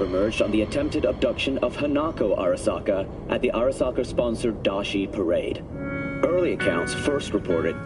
emerged on the attempted abduction of Hanako Arasaka at the Arasaka-sponsored Dashi Parade. Early accounts first reported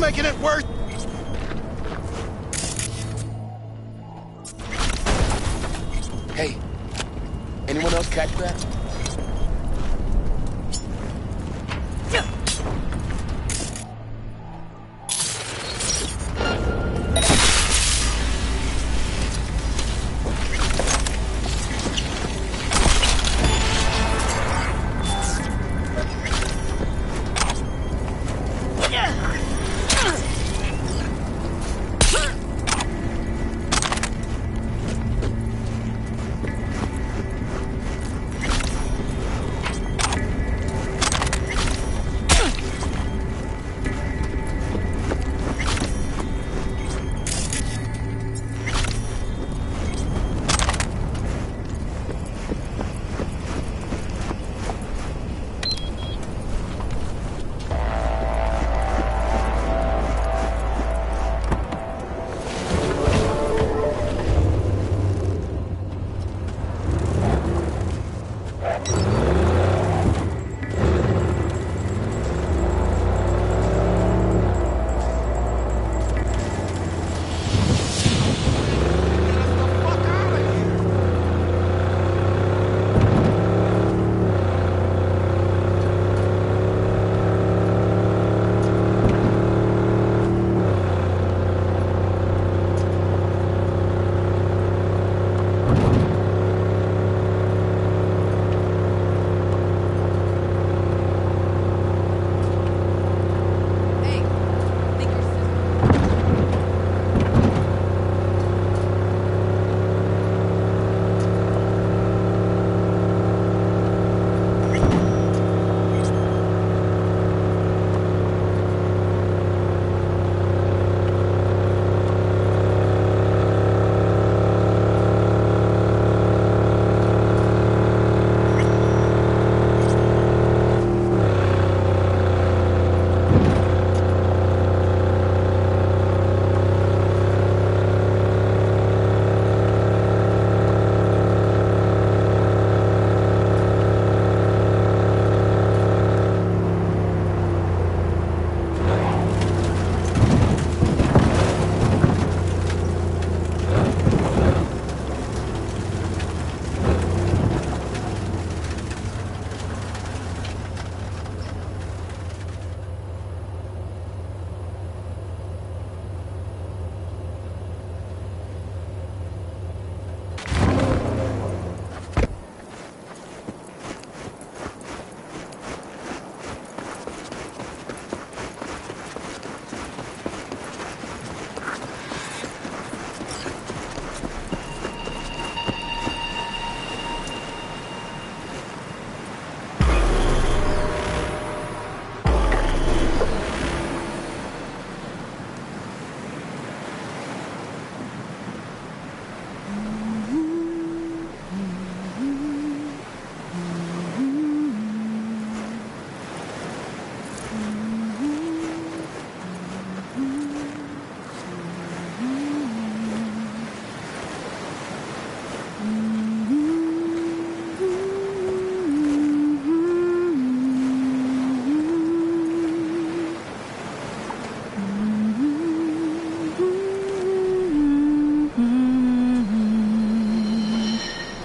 making it worse. Hey, anyone else catch that?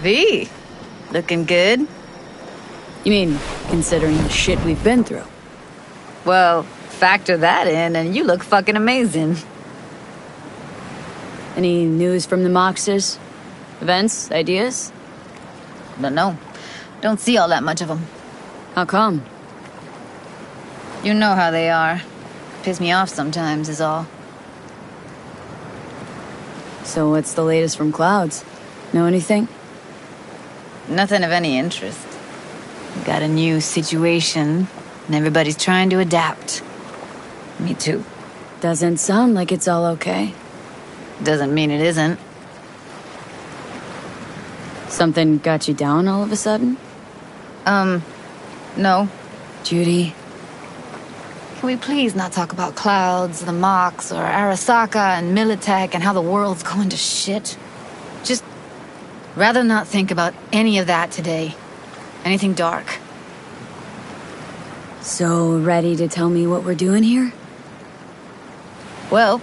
V, looking good. You mean, considering the shit we've been through? Well, factor that in and you look fucking amazing. Any news from the Moxes? Events? Ideas? No. Don't see all that much of them. How come? You know how they are. Piss me off sometimes is all. So what's the latest from Clouds? Know anything? Nothing of any interest. We got a new situation, and everybody's trying to adapt. Me too. Doesn't sound like it's all okay. Doesn't mean it isn't. Something got you down all of a sudden? No. Judy? Can we please not talk about Clouds, the Mox, or Arasaka and Militech and how the world's going to shit? Just rather not think about any of that today. Anything dark. So ready to tell me what we're doing here? Well,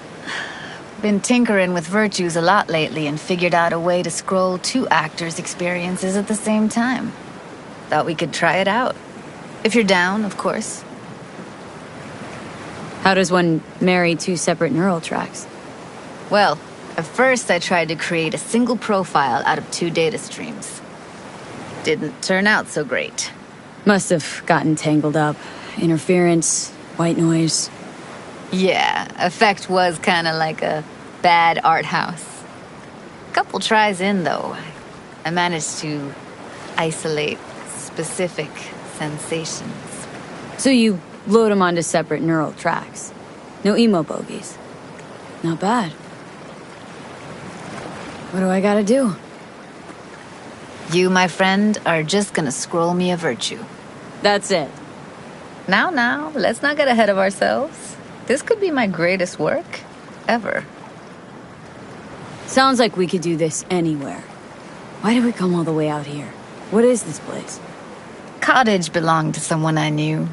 been tinkering with virtues a lot lately and figured out a way to scroll 2 actors' experiences at the same time. Thought we could try it out. If you're down, of course. How does one marry 2 separate neural tracks? Well, at first I tried to create a single profile out of 2 data streams. Didn't turn out so great. Must have gotten tangled up. Interference, white noise. Yeah, effect was kinda like a bad art house. Couple tries in, though, I managed to isolate specific sensations. So you load them onto separate neural tracks. No emo bogies. Not bad. What do I gotta do? You, my friend, are just gonna scroll me a virtue. That's it. Now, let's not get ahead of ourselves. This could be my greatest work ever. Sounds like we could do this anywhere. Why did we come all the way out here? What is this place? Cottage belonged to someone I knew.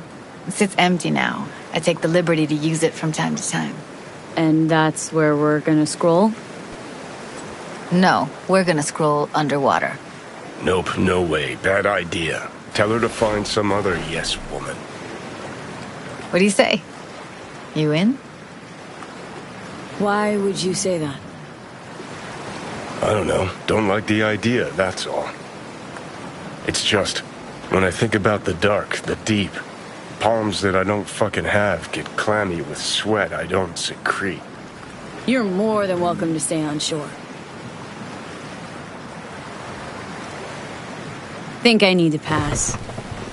It sits empty now. I take the liberty to use it from time to time. And that's where we're gonna scroll? No, we're gonna scroll underwater. Nope, no way. Bad idea. Tell her to find some other yes woman. What do you say? You in? Why would you say that? I don't know. Don't like the idea, that's all. It's just, when I think about the dark, the deep, palms that I don't fucking have get clammy with sweat I don't secrete. You're more than welcome to stay on shore. Think I need to pass.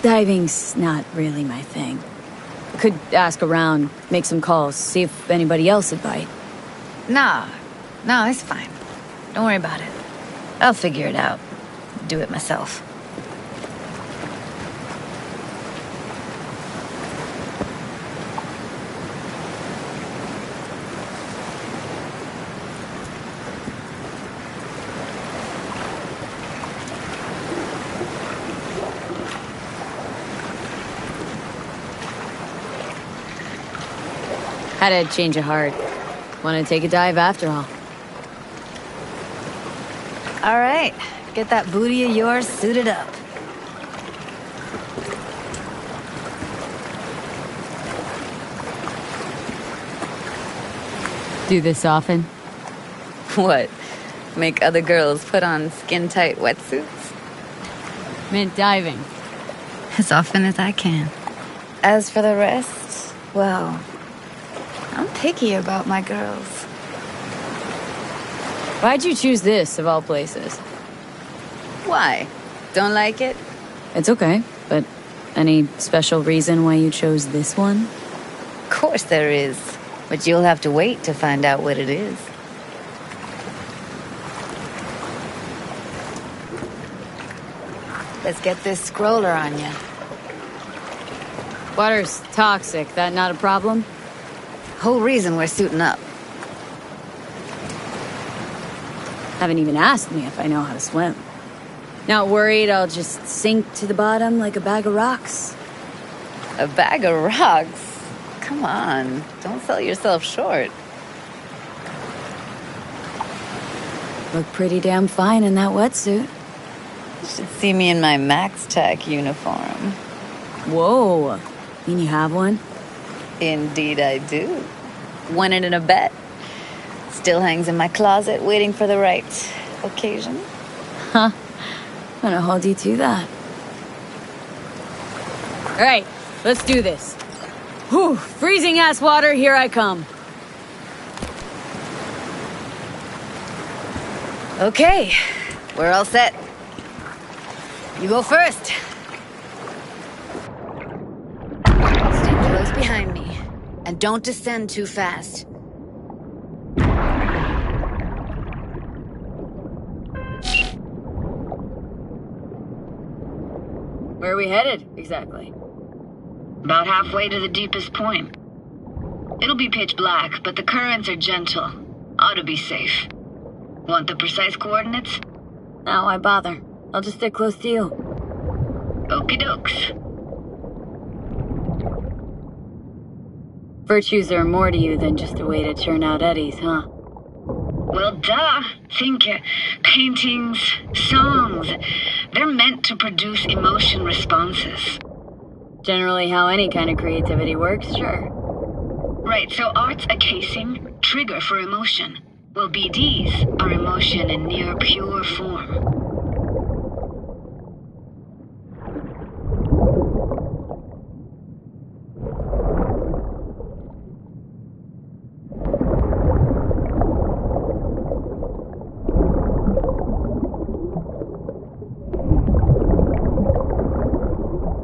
Diving's not really my thing. Could ask around, make some calls, see if anybody else would bite. Nah, it's fine. Don't worry about it. I'll figure it out. Do it myself. Had a change of heart. Want to take a dive after all. All right, get that booty of yours suited up. Do this often? What? Make other girls put on skin-tight wetsuits? Meant diving. As often as I can. As for the rest, well, I'm picky about my girls. Why'd you choose this, of all places? Why? Don't like it? It's okay, but any special reason why you chose this one? Of course there is, but you'll have to wait to find out what it is. Let's get this scroller on ya. Water's toxic, that not a problem? Whole reason we're suiting up. Haven't even asked me if I know how to swim. Not worried I'll just sink to the bottom like a bag of rocks? A bag of rocks? Come on, don't sell yourself short. Look pretty damn fine in that wetsuit. Should see me in my Max Tech uniform. Whoa. Mean you have one? Indeed I do. Won it in a bet. Still hangs in my closet, waiting for the right occasion. Huh. I'm gonna hold you to that. Alright, let's do this. Whew, freezing ass water, here I come. Okay, we're all set. You go first. Stay close behind me, and don't descend too fast. Where are we headed, exactly? About halfway to the deepest point. It'll be pitch black, but the currents are gentle. Ought to be safe. Want the precise coordinates? No, why bother? I'll just stick close to you. Okie dokes. Virtues are more to you than just a way to churn out eddies, huh? Well, duh. Think paintings, songs. They're meant to produce emotion responses. Generally how any kind of creativity works, sure. Right, so art's a casing, trigger for emotion. Well, BDs are emotion in near pure form.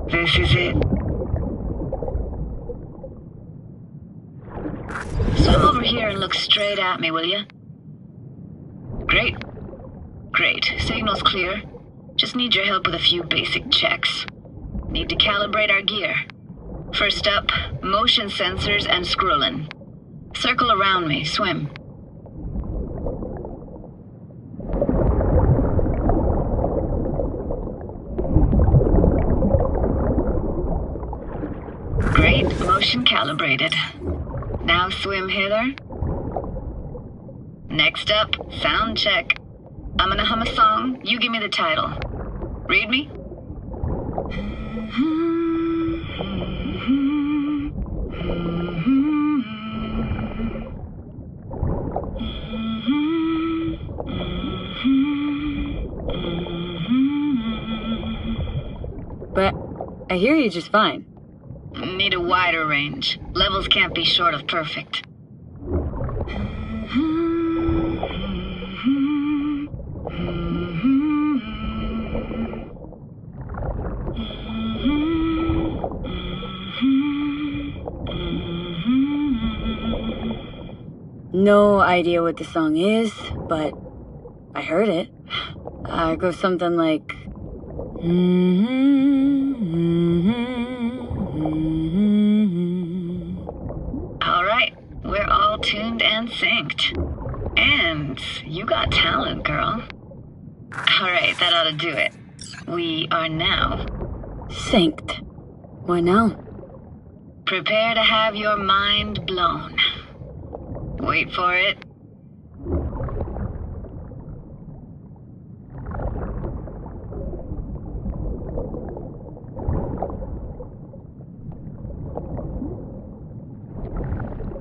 This is it. Swim over here and look straight at me, will you? Great. Great. Signal's clear. Just need your help with a few basic checks. Need to calibrate our gear. First up, motion sensors and scrolling. Circle around me. Swim. Great. Motion calibrated. Now swim hither. Next up, sound check. I'm gonna hum a song. You give me the title. Read me? But I hear you just fine. Need a wider range. Levels can't be short of perfect. No idea what the song is, but I heard it. It goes something like... All right, we're all tuned and synced. And you got talent, girl. All right, that ought to do it. We are now Synced. What now? prepare to have your mind blown. Wait for it.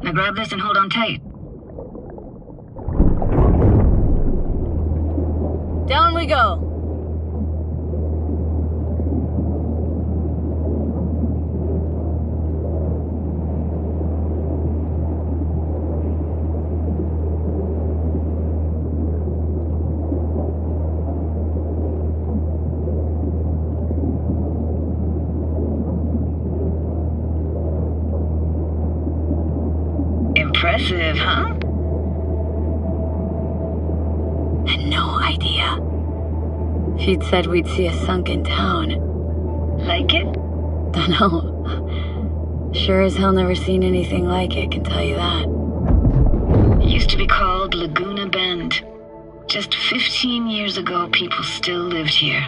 Now grab this and hold on tight. Down we go. Impressive, huh? Had no idea. If you'd said we'd see a sunken town. Like it? Dunno. Sure as hell never seen anything like it, can tell you that. It used to be called Laguna Bend. Just 15 years ago, people still lived here.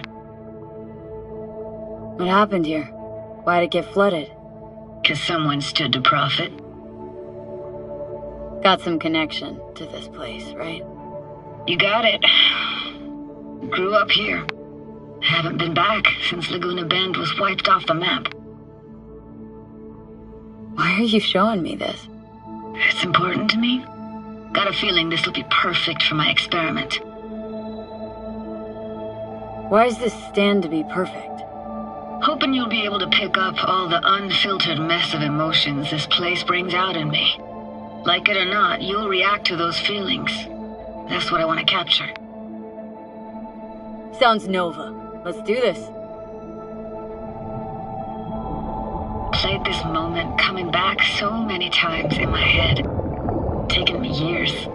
What happened here? Why'd it get flooded? 'Cause someone stood to profit. Got some connection to this place, right? You got it. Grew up here. Haven't been back since Laguna Bend was wiped off the map. Why are you showing me this? It's important to me. Got a feeling this will be perfect for my experiment. Why does this stand to be perfect? Hoping you'll be able to pick up all the unfiltered mess of emotions this place brings out in me. Like it or not, you'll react to those feelings. That's what I want to capture. Sounds Nova. Let's do this. Played this moment coming back so many times in my head. Taken me years.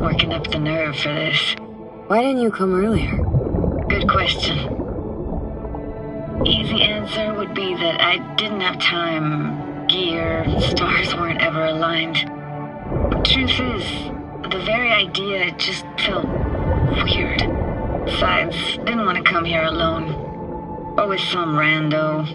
Working up the nerve for this. Why didn't you come earlier? Good question. Easy answer would be that I didn't have time, gear, stars weren't ever aligned. Truth is, the very idea just felt weird. Besides, didn't want to come here alone. Or with some rando.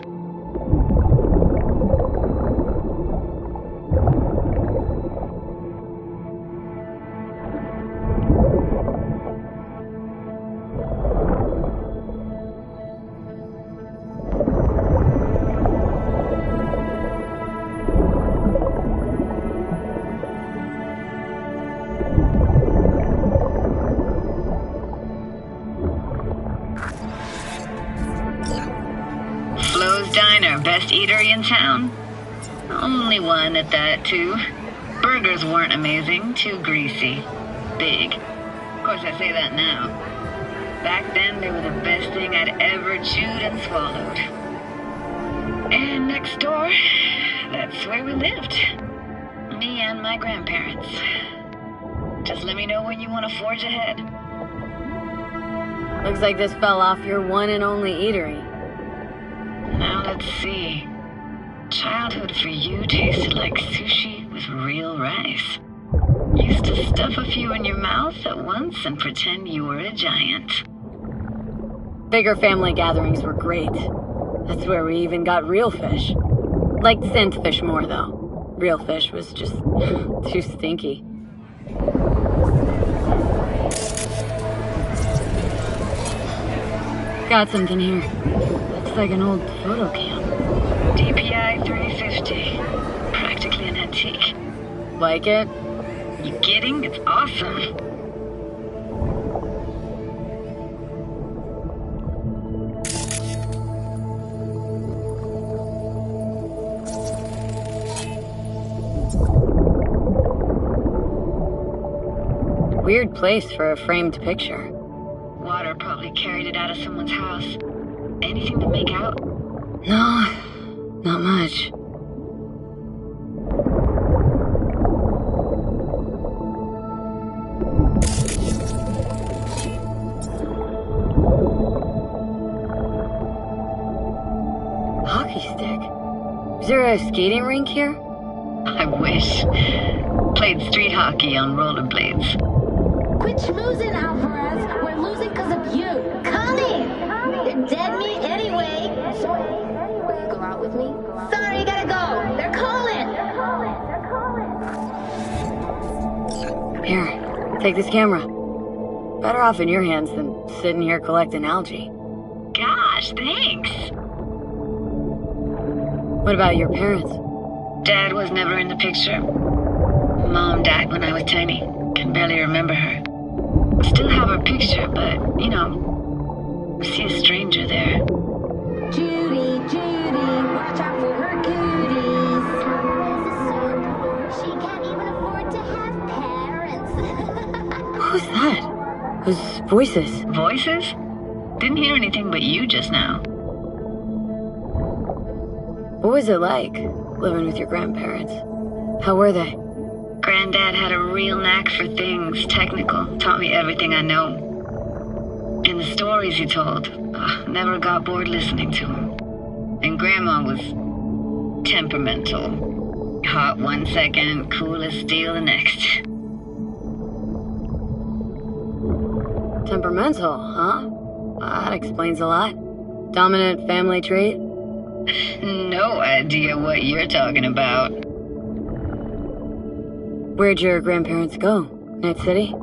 Best eatery in town. Only one at that, too. Burgers weren't amazing, too greasy. Big. Of course, I say that now. Back then, they were the best thing I'd ever chewed and swallowed. And next door, that's where we lived. Me and my grandparents. Just let me know when you want to forge ahead. Looks like this fell off your one and only eatery. Now let's see. Childhood for you tasted like sushi with real rice. Used to stuff a few in your mouth at once and pretend you were a giant. Bigger family gatherings were great. That's where we even got real fish. Liked scent fish more, though. Real fish was just too stinky. Got something here. Looks like an old photo cam. DPI 350. Practically an antique. Like it? You kidding? It's awesome. Weird place for a framed picture. Water probably carried it out of someone's house. Anything to make out? No, not much. Hockey stick? Is there a skating rink here? I wish. Played street hockey on rollerblades. Quit schmoozing, Alvarez. We're losing because of you. Come in. You're dead meat anyway. Will you go out with me? Sorry, gotta go. They're calling. Here, take this camera. Better off in your hands than sitting here collecting algae. Gosh, thanks. What about your parents? Dad was never in the picture. Mom died when I was tiny. Can barely remember her. Still have her picture, but, you know, see a stranger there. Judy, watch out for her cooties. She can't even afford to have parents. Who's that? Those voices. Voices? Didn't hear anything but you just now. What was it like, living with your grandparents? How were they? Granddad had a real knack for things technical, taught me everything I know. And the stories he told, never got bored listening to him. And Grandma was temperamental. Hot one second, cool as steel the next. Temperamental, huh? That explains a lot. Dominant family trait? No idea what you're talking about. Where'd your grandparents go? Night City?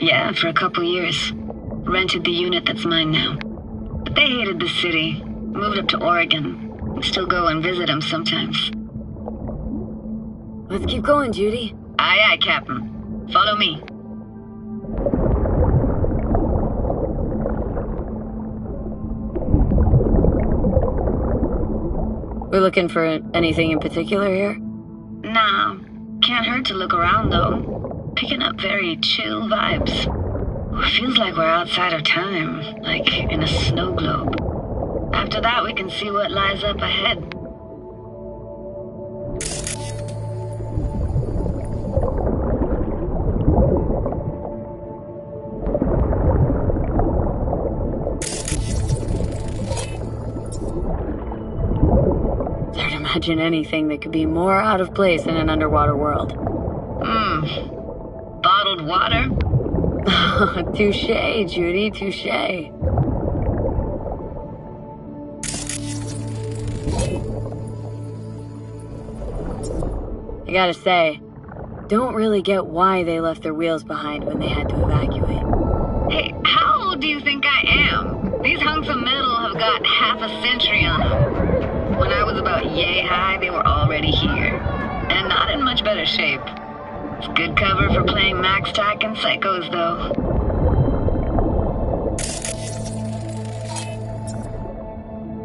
Yeah, for a couple years. Rented the unit that's mine now. They hated the city. Moved up to Oregon. Still go and visit them sometimes. Let's keep going, Judy. Aye, aye, Captain. Follow me. We're looking for anything in particular here? Nah. Can't hurt to look around, though. Picking up very chill vibes. Feels like we're outside of time, like in a snow globe. After that, we can see what lies up ahead. Hard to imagine anything that could be more out of place in an underwater world. Bottled water? Touché, Judy, touché. I gotta say, don't really get why they left their wheels behind when they had to evacuate. Hey, how old do you think I am? These hunks of metal have got half a century on them. When I was about yay high, they were already here. And not in much better shape. It's good cover for playing Max Tack and Psychos, though.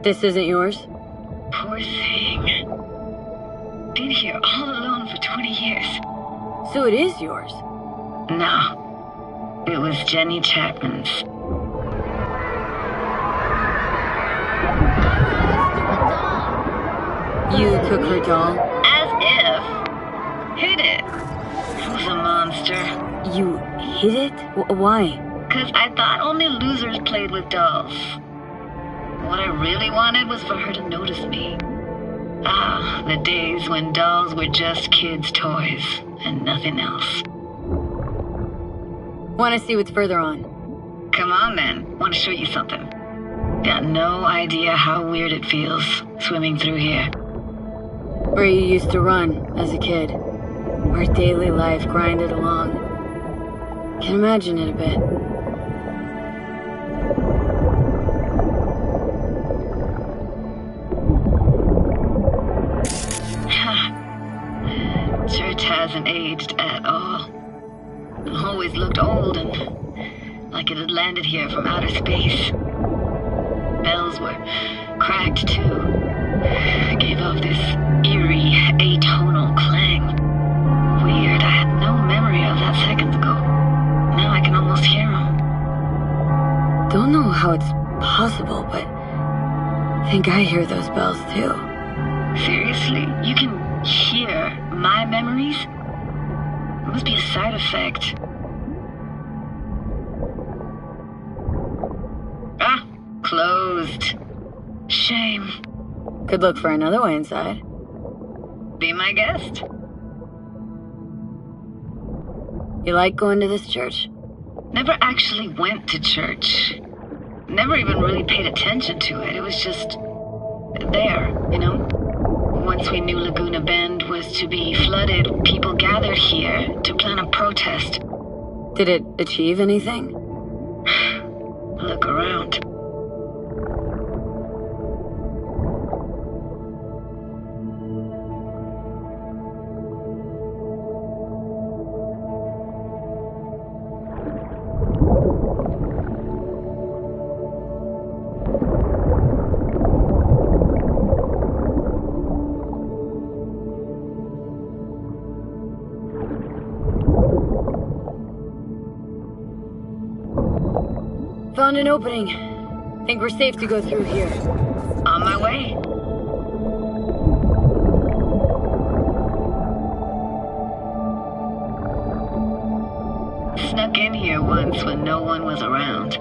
This isn't yours? Poor thing. Been here all alone for 20 years. So it is yours? No. It was Jenny Chapman's. You took her doll? As if. Hid it. Who's a monster? You hid it? Why? 'Cause I thought only losers played with dolls. What I really wanted was for her to notice me. Ah, the days when dolls were just kids' toys and nothing else. Want to see what's further on? Come on then, want to show you something. Got no idea how weird it feels swimming through here. Where you used to run as a kid. Where daily life grinded along. Can imagine it a bit. Church hasn't aged at all. Always looked old and like it had landed here from outer space. Bells were cracked too. Gave off this eerie, atonal clang. Weird, I had no memory of that seconds ago. Now I can almost hear them. Don't know how it's possible, but I think I hear those bells too. Seriously? You can hear my memories? It must be a side effect. Ah, closed. Shame. Could look for another way inside. Be my guest. You like going to this church? Never actually went to church. Never even really paid attention to it. It was just there, you know? Once we knew Laguna Bend was to be flooded, people gathered here to plan a protest. Did it achieve anything? Look around. Found an opening. Think we're safe to go through here. On my way. Snuck in here once when no one was around.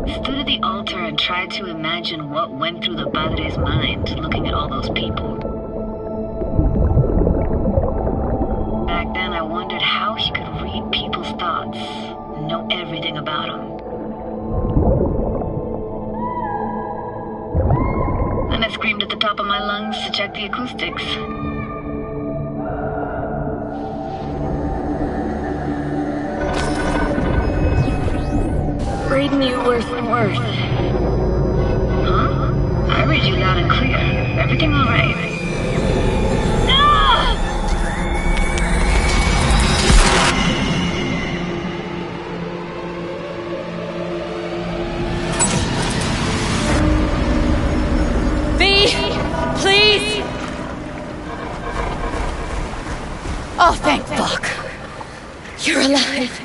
Stood at the altar and tried to imagine what went through the Padre's mind looking at all those people. Back then I wondered how he could read people's thoughts. Know everything about him. Then I screamed at the top of my lungs to check the acoustics. Great treating you worse than worse. Huh? I read you loud and clear. Everything all right? Ah! V! Please! Oh, thank fuck. You're alive.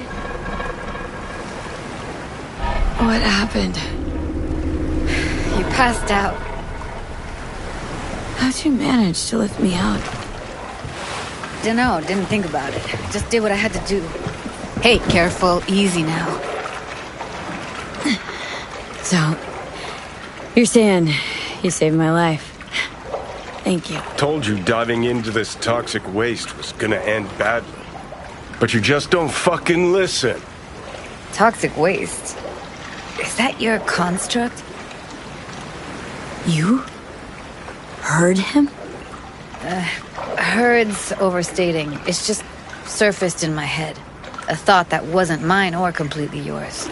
What happened? You passed out. How'd you manage to lift me out? Dunno, didn't think about it. Just did what I had to do. Hey, careful, easy now. So, you're saying you saved my life. Thank you. Told you diving into this toxic waste was gonna end badly. But you just don't fucking listen. Toxic waste? Is that your construct? You? Heard him? Heard's overstating. It's just surfaced in my head. A thought that wasn't mine or completely yours.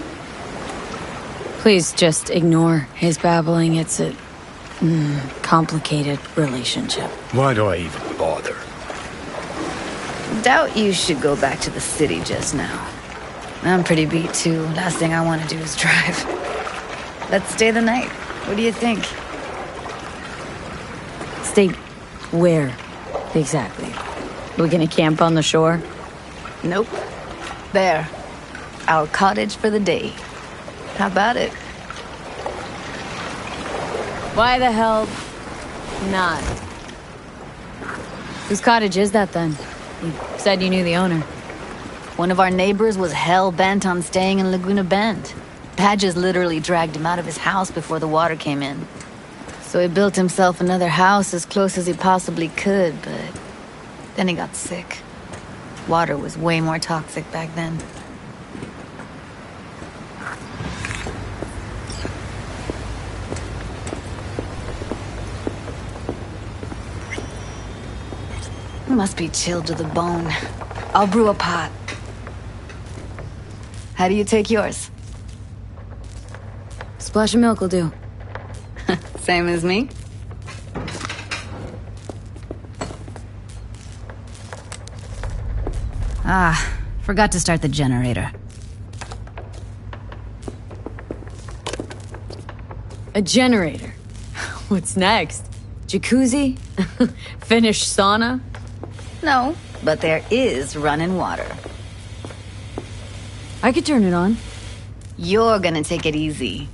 Please just ignore his babbling. It's a complicated relationship. Why do I even bother? Doubt you should go back to the city just now. I'm pretty beat too. Last thing I want to do is drive. Let's stay the night. What do you think? Stay where, exactly? We gonna camp on the shore? Nope. There. Our cottage for the day. How about it? Why the hell not? Whose cottage is that then? You said you knew the owner. One of our neighbors was hell-bent on staying in Laguna Bend. Badges literally dragged him out of his house before the water came in. So he built himself another house as close as he possibly could, but then he got sick. Water was way more toxic back then. He must be chilled to the bone. I'll brew a pot. How do you take yours? Splash of milk will do. Same as me? Ah, forgot to start the generator. A generator? What's next? Jacuzzi? Finnish sauna? No, but there is running water. I could turn it on. You're gonna take it easy.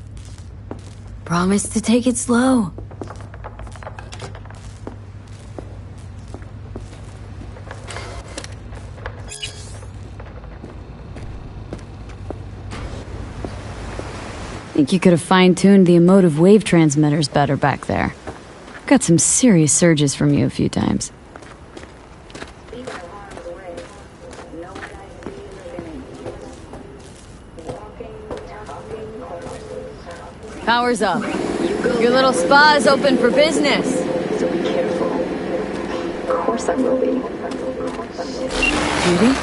Promise to take it slow. Think you could have fine-tuned the emotive wave transmitters better back there. Got some serious surges from you a few times. Power's up. Your little spa is open for business. So be careful. Of course I will be. Judy?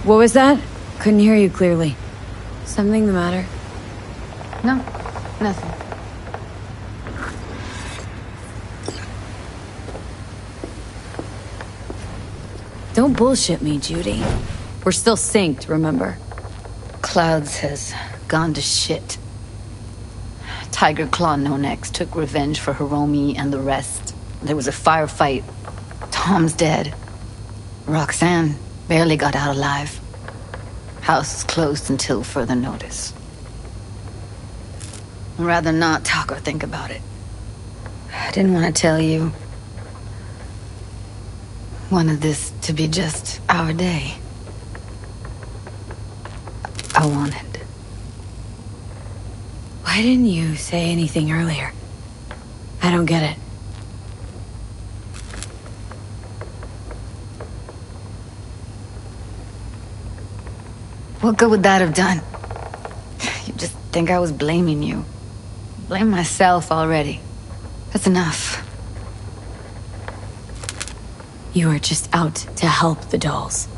What was that? Couldn't hear you clearly. Something the matter? No, nothing. Don't bullshit me, Judy. We're still synced, remember? Clouds has gone to shit. Tiger Claw No Next took revenge for Hiromi and the rest. There was a firefight. Tom's dead. Roxanne barely got out alive. House is closed until further notice. I'd rather not talk or think about it. I didn't want to tell you. Wanted this to be just our day. I wanted. Why didn't you say anything earlier? I don't get it. What good would that have done? You just think I was blaming you. Blame myself already. That's enough. You were just out to help the dolls.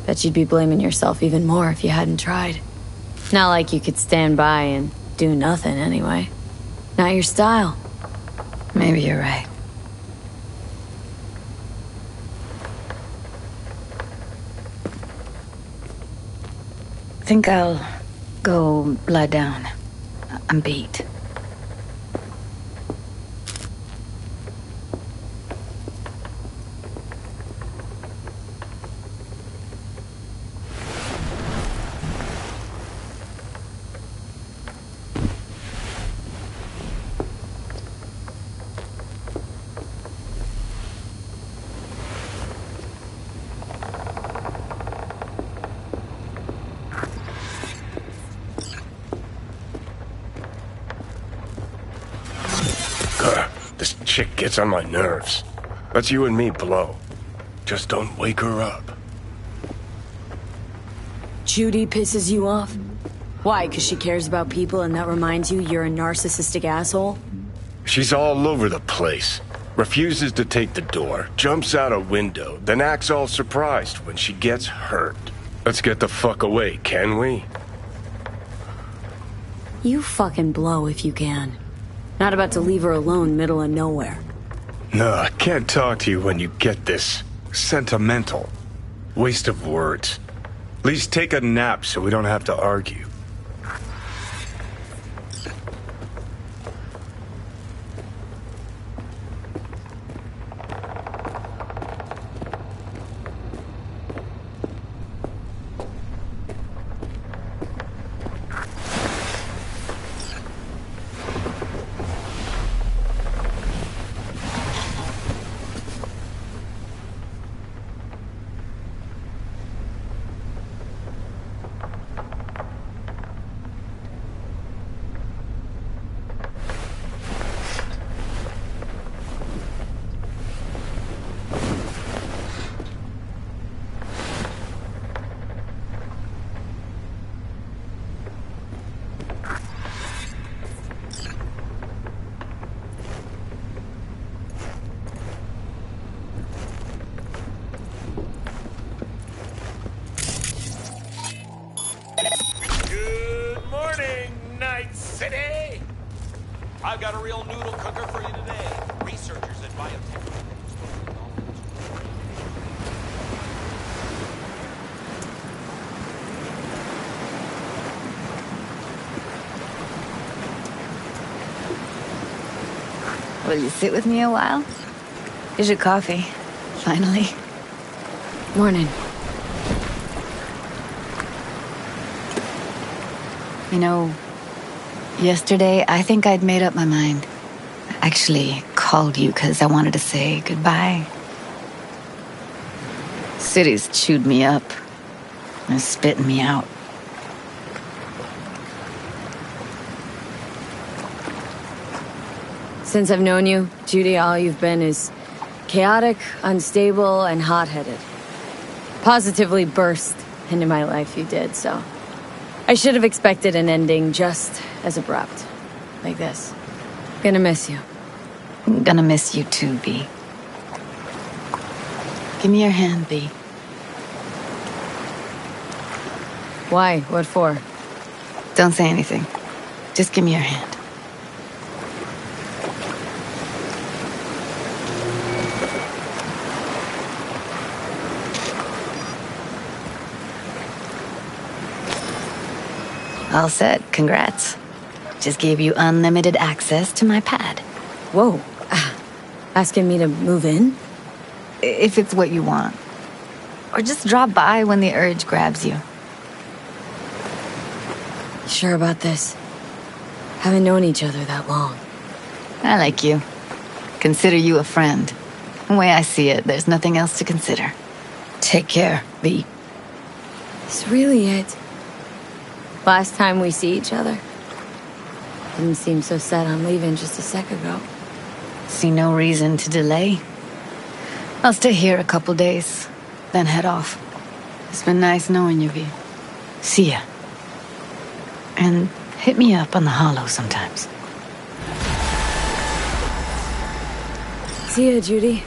Bet you'd be blaming yourself even more if you hadn't tried. Not like you could stand by and do nothing anyway. Not your style. Maybe you're right. Think I'll go lie down. I'm beat. This chick gets on my nerves. That's you and me, Blow. Just don't wake her up. Judy pisses you off? Why, because she cares about people and that reminds you you're a narcissistic asshole? She's all over the place. Refuses to take the door, jumps out a window, then acts all surprised when she gets hurt. Let's get the fuck away, can we? You fucking blow if you can. Not about to leave her alone middle of nowhere. No, I can't talk to you when you get this sentimental. Waste of words. At least take a nap so we don't have to argue. I've got a real noodle cooker for you today. Researchers at biotech. Will you sit with me a while? Here's your coffee. Finally. Morning. You know, yesterday I think I'd made up my mind. I actually called you because I wanted to say goodbye. City's chewed me up. They're spitting me out. Since I've known you, Judy, all you've been is chaotic, unstable, and hot-headed. Positively burst into my life, you did, so I should have expected an ending just as abrupt. Like this. Gonna miss you. I'm gonna miss you too, B. Give me your hand, B. Why? What for? Don't say anything. Just give me your hand. All set. Congrats. Just gave you unlimited access to my pad. Whoa. Asking me to move in? If it's what you want. Or just drop by when the urge grabs you. Sure about this? Haven't known each other that long. I like you. Consider you a friend. The way I see it, there's nothing else to consider. Take care, B. Is really it? Last time we see each other? Didn't seem so set on leaving just a sec ago. See no reason to delay. I'll stay here a couple days, then head off. It's been nice knowing you, V. See ya. And hit me up on the holo sometimes. See ya, Judy.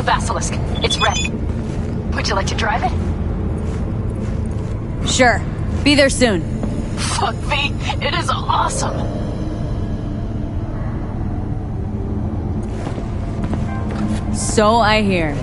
Basilisk. It's ready. Would you like to drive it? Sure. Be there soon. Fuck me. It is awesome. So I hear.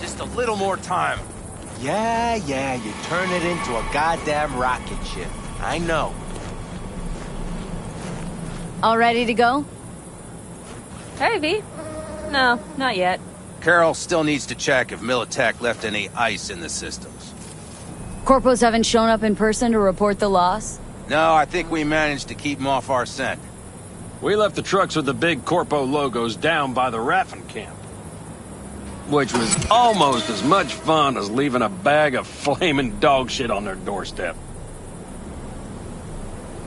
Just a little more time. Yeah, you turn it into a goddamn rocket ship. I know. All ready to go? Hey, V. No, not yet. Carol still needs to check if Militech left any ice in the systems. Corpos haven't shown up in person to report the loss? No, I think we managed to keep them off our scent. We left the trucks with the big Corpo logos down by the Raffin camp. Which was almost as much fun as leaving a bag of flaming dog shit on their doorstep.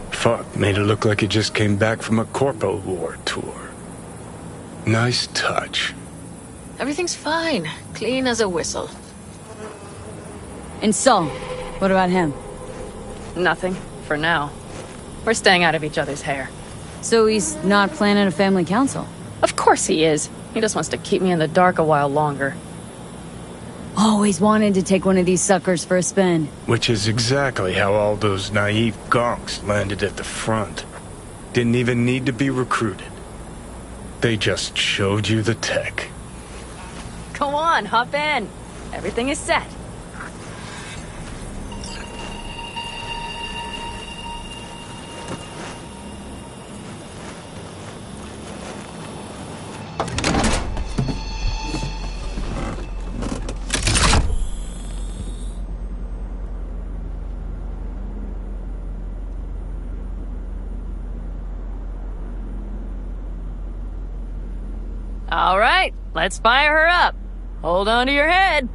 Fuck, made it look like he just came back from a Corpo War tour. Nice touch. Everything's fine. Clean as a whistle. And so, what about him? Nothing, for now. We're staying out of each other's hair. So he's not planning a family council? Of course he is. He just wants to keep me in the dark a while longer. Always wanted to take one of these suckers for a spin. Which is exactly how all those naive gonks landed at the front. Didn't even need to be recruited. They just showed you the tech. Go on, hop in. Everything is set. All right, let's fire her up. Hold on to your head.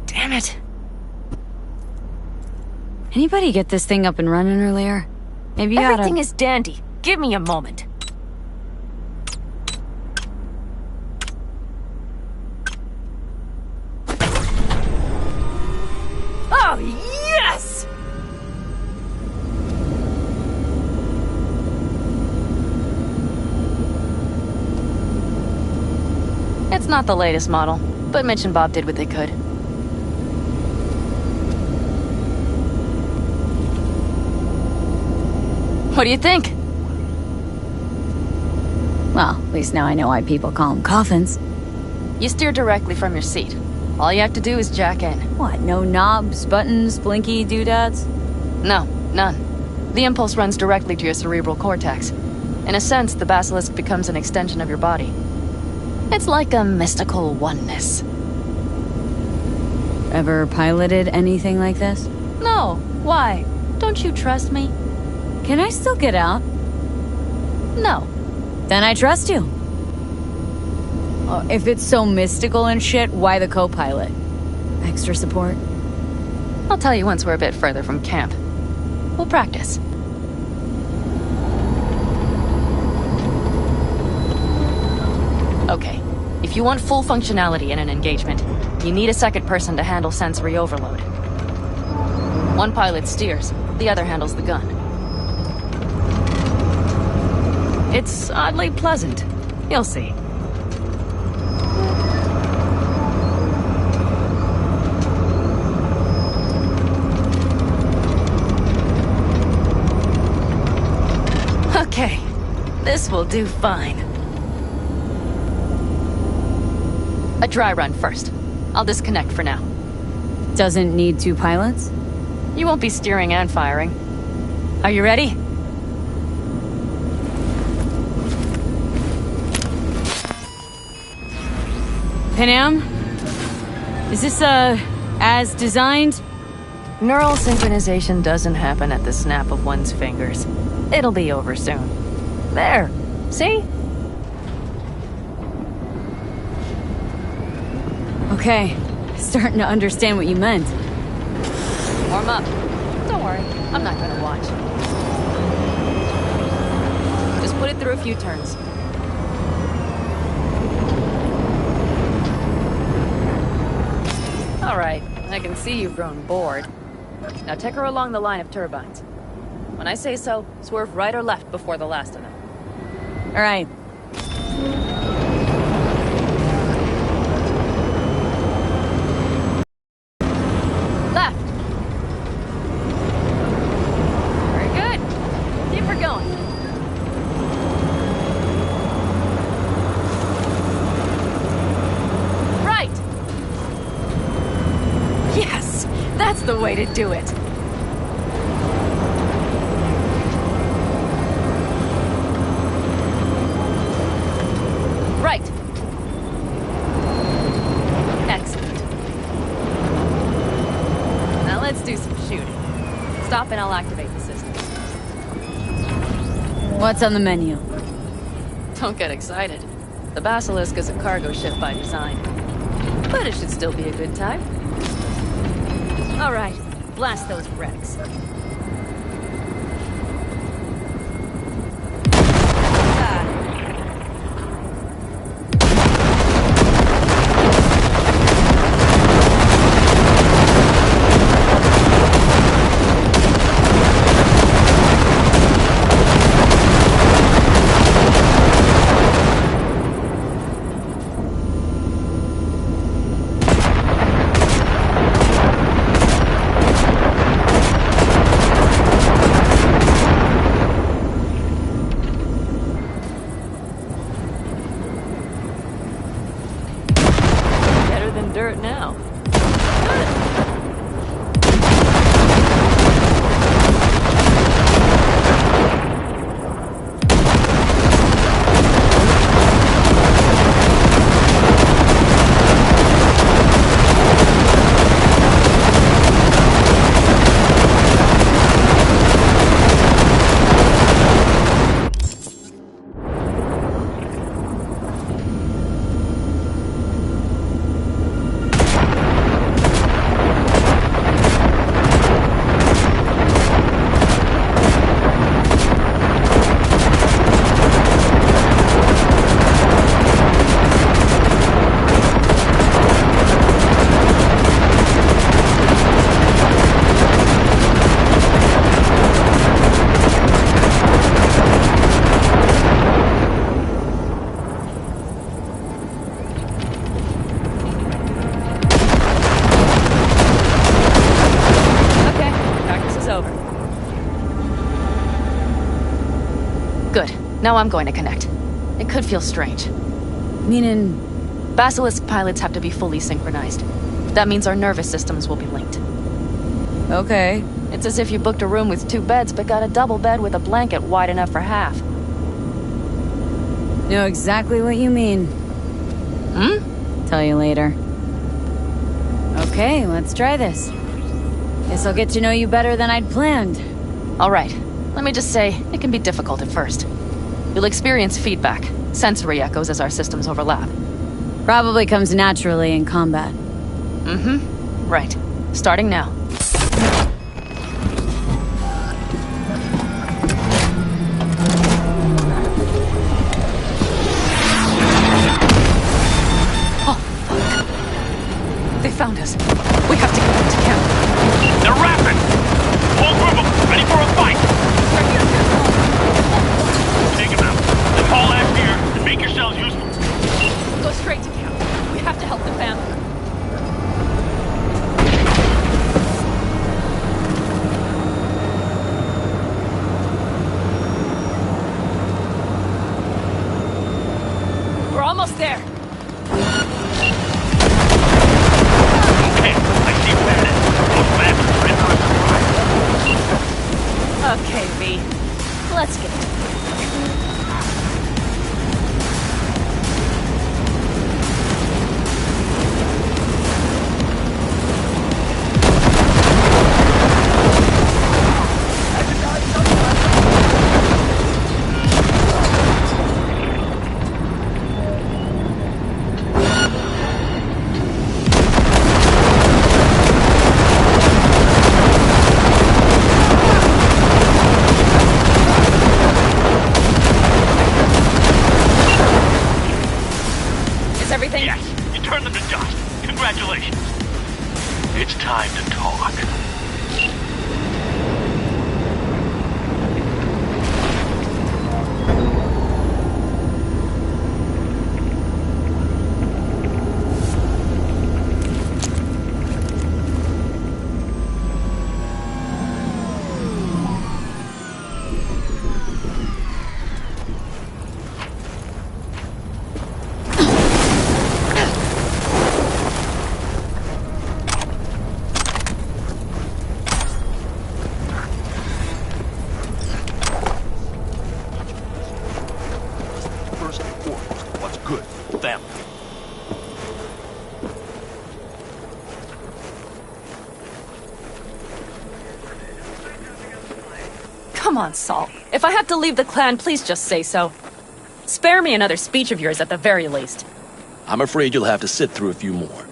Damn it. Anybody get this thing up and running earlier? Maybe you oughta... Everything is dandy. Give me a moment. Oh, yes! It's not the latest model, but Mitch and Bob did what they could. What do you think? Well, at least now I know why people call them coffins. You steer directly from your seat. All you have to do is jack in. What, no knobs, buttons, blinky doodads? No, none. The impulse runs directly to your cerebral cortex. In a sense, the basilisk becomes an extension of your body. It's like a mystical oneness. Ever piloted anything like this? No, why? Don't you trust me? Can I still get out? No. Then I trust you. If it's so mystical and shit, why the co-pilot? Extra support? I'll tell you once we're a bit further from camp. We'll practice. Okay, if you want full functionality in an engagement, you need a second person to handle sensory overload. One pilot steers, the other handles the gun. It's oddly pleasant. You'll see. Okay, this will do fine. A dry run first. I'll disconnect for now. Doesn't need two pilots? You won't be steering and firing. Are you ready? Panam? Is this, as designed? Neural synchronization doesn't happen at the snap of one's fingers. It'll be over soon. There. See? Okay. Starting to understand what you meant. Warm up. Don't worry. I'm not gonna watch. Just put it through a few turns. All right. I can see you've grown bored. Now take her along the line of turbines. When I say so, swerve right or left before the last of them. All right. Left. Very good. Keep her going. Right. Yes. That's the way to do it. Right. Excellent. Now let's do some shooting. Stop and I'll activate the system. What's on the menu? Don't get excited. The Basilisk is a cargo ship by design. But it should still be a good time. All right, blast those wrecks. Dirt now. Good. Now I'm going to connect. It could feel strange. Meaning? Basilisk pilots have to be fully synchronized. That means our nervous systems will be linked. Okay. It's as if you booked a room with 2 beds, but got a double bed with a blanket wide enough for half. Know exactly what you mean. Tell you later. Okay, let's try this. Guess I'll get to know you better than I'd planned. All right. Let me just say, it can be difficult at first. You'll experience feedback, sensory echoes as our systems overlap. Probably comes naturally in combat. Right. Starting now. Oh, fuck. They found us. We have to get back to camp. They're rapid! Whole group of them, ready for a fight! Take them out. Then haul ass here and make yourselves useful. Go straight to camp. We have to help the family. We're almost there. Okay, I see where it is. Those bastards are in for a surprise. Okay, V. Let's get it. Yes, you turned them to dust. Congratulations. It's time to talk. Come on, Saul. If I have to leave the clan, please just say so. Spare me another speech of yours at the very least. I'm afraid you'll have to sit through a few more.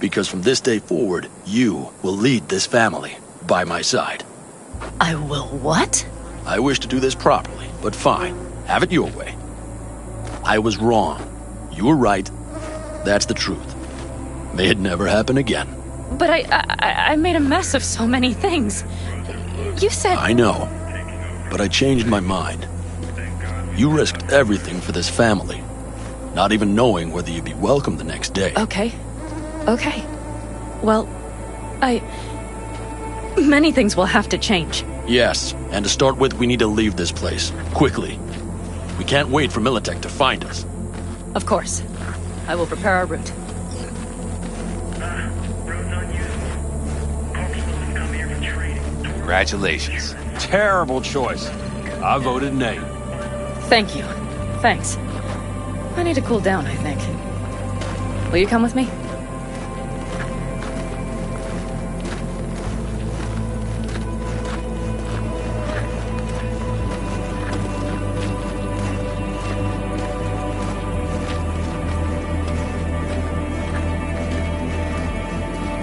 Because from this day forward, you will lead this family by my side. I will what? I wish to do this properly, but fine. Have it your way. I was wrong. You were right. That's the truth. May it never happen again. But I made a mess of so many things. You said... I know, but I changed my mind. You risked everything for this family, not even knowing whether you'd be welcome the next day. Okay. Well, many things will have to change. Yes, and to start with, we need to leave this place, quickly. We can't wait for Militech to find us. Of course. I will prepare our route. Congratulations. Terrible choice. I voted nay. Thank you. Thanks. I need to cool down, I think. Will you come with me?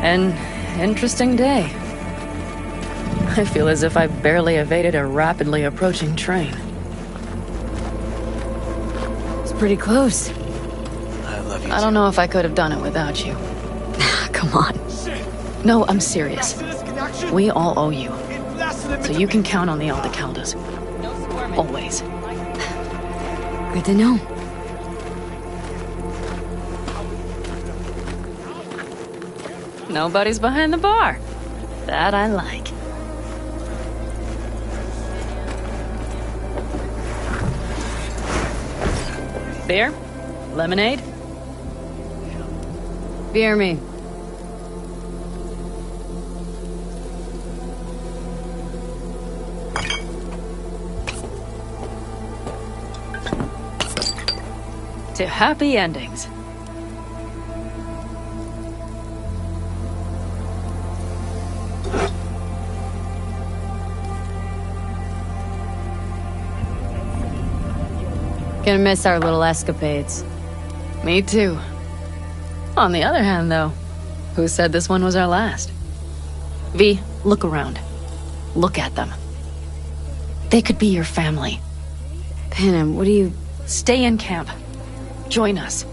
An interesting day. I feel as if I barely evaded a rapidly approaching train. It's pretty close. I love you. I don't know if I could have done it without you. Come on. No, I'm serious. We all owe you. So you can count on the Aldecaldos. Always. Good to know. Nobody's behind the bar. That I like. Beer? Lemonade? Beer me. To happy endings. Gonna miss our little escapades. Me too. On the other hand, though, who said this one was our last? V, look around. Look at them. They could be your family. Panem, what do you... Stay in camp. Join us.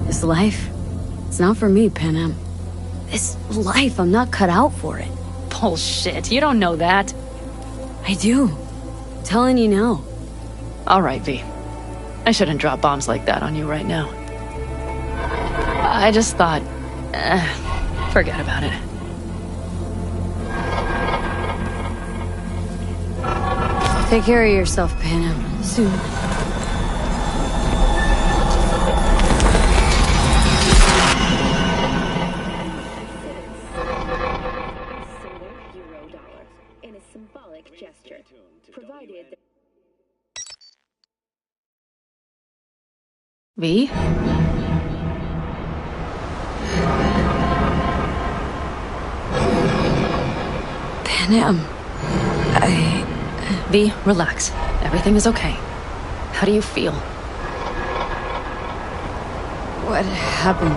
This life, it's not for me, Panem. This life, I'm not cut out for it. Bullshit, you don't know that. I do. I'm telling you now. All right, V. I shouldn't drop bombs like that on you right now. I just thought... forget about it. Take care of yourself, Panem. Soon. In a symbolic gesture, provided that V? Panem, V, relax. Everything is okay. How do you feel? What happened?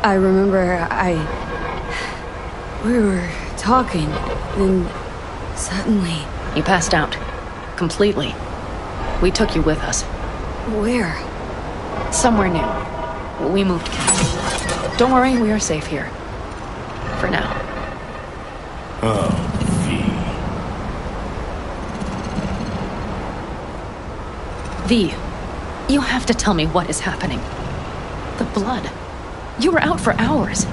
I remember we were talking, then suddenly... You passed out. Completely. We took you with us. Where? Somewhere new. We moved camp. Don't worry, we are safe here. For now. Oh, V, you have to tell me what is happening. The blood. You were out for hours.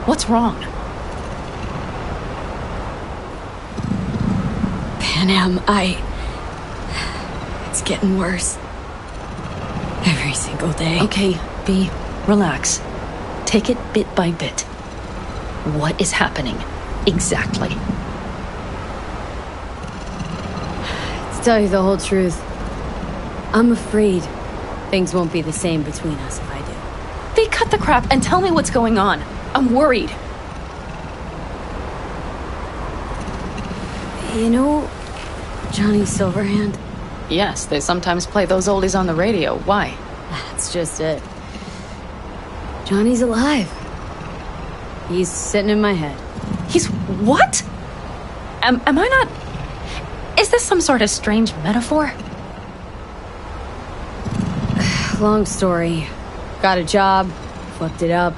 What's wrong? Panem, it's getting worse. Every single day. Okay, V, relax. Take it bit by bit. What is happening? Exactly. To tell you the whole truth, I'm afraid things won't be the same between us if I do. They cut the crap and tell me what's going on. I'm worried. You know Johnny Silverhand? Yes, they sometimes play those oldies on the radio. Why? That's just it. Johnny's alive. He's sitting in my head. He's what? Am I not... Is this some sort of strange metaphor? Long story. Got a job, flipped it up.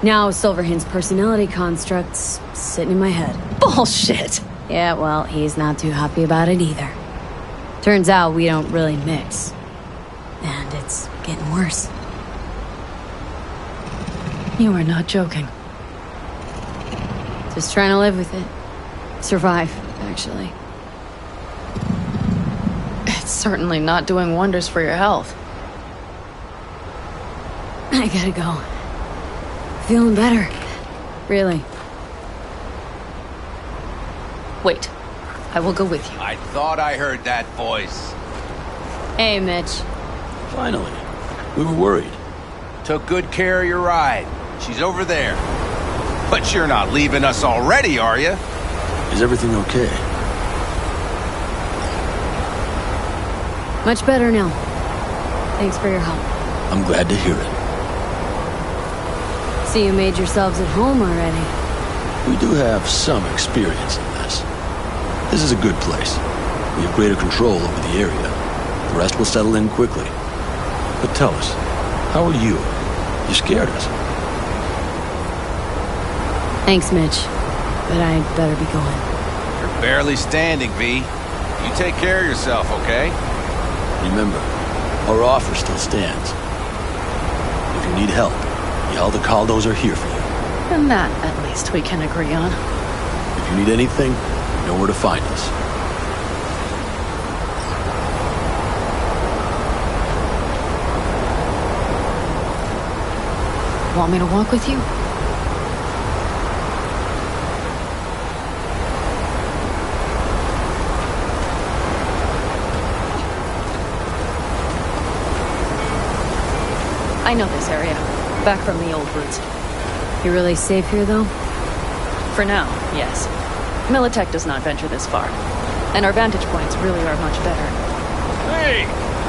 Now Silverhand's personality construct's sitting in my head. Bullshit! Yeah, well, he's not too happy about it either. Turns out we don't really mix. And it's getting worse. You are not joking. Just trying to live with it. Survive, actually. It's certainly not doing wonders for your health. I gotta go. Feeling better. Really. Wait. I will go with you. I thought I heard that voice. Hey, Mitch. Finally. We were worried. Took good care of your ride. She's over there. But you're not leaving us already, are you? Is everything okay? Much better now. Thanks for your help. I'm glad to hear it. See, you made yourselves at home already. We do have some experience in this. This is a good place. We have greater control over the area. The rest will settle in quickly. But tell us, how are you? You scared us. Thanks, Mitch. But I better be going. You're barely standing, V. You take care of yourself, okay? Remember, our offer still stands. If you need help, the Aldecaldos are here for you. And that, at least, we can agree on. If you need anything, you know where to find us. Want me to walk with you? I know this area. Back from the old roots. You really safe here, though? For now, yes. Militech does not venture this far. And our vantage points really are much better. Hey!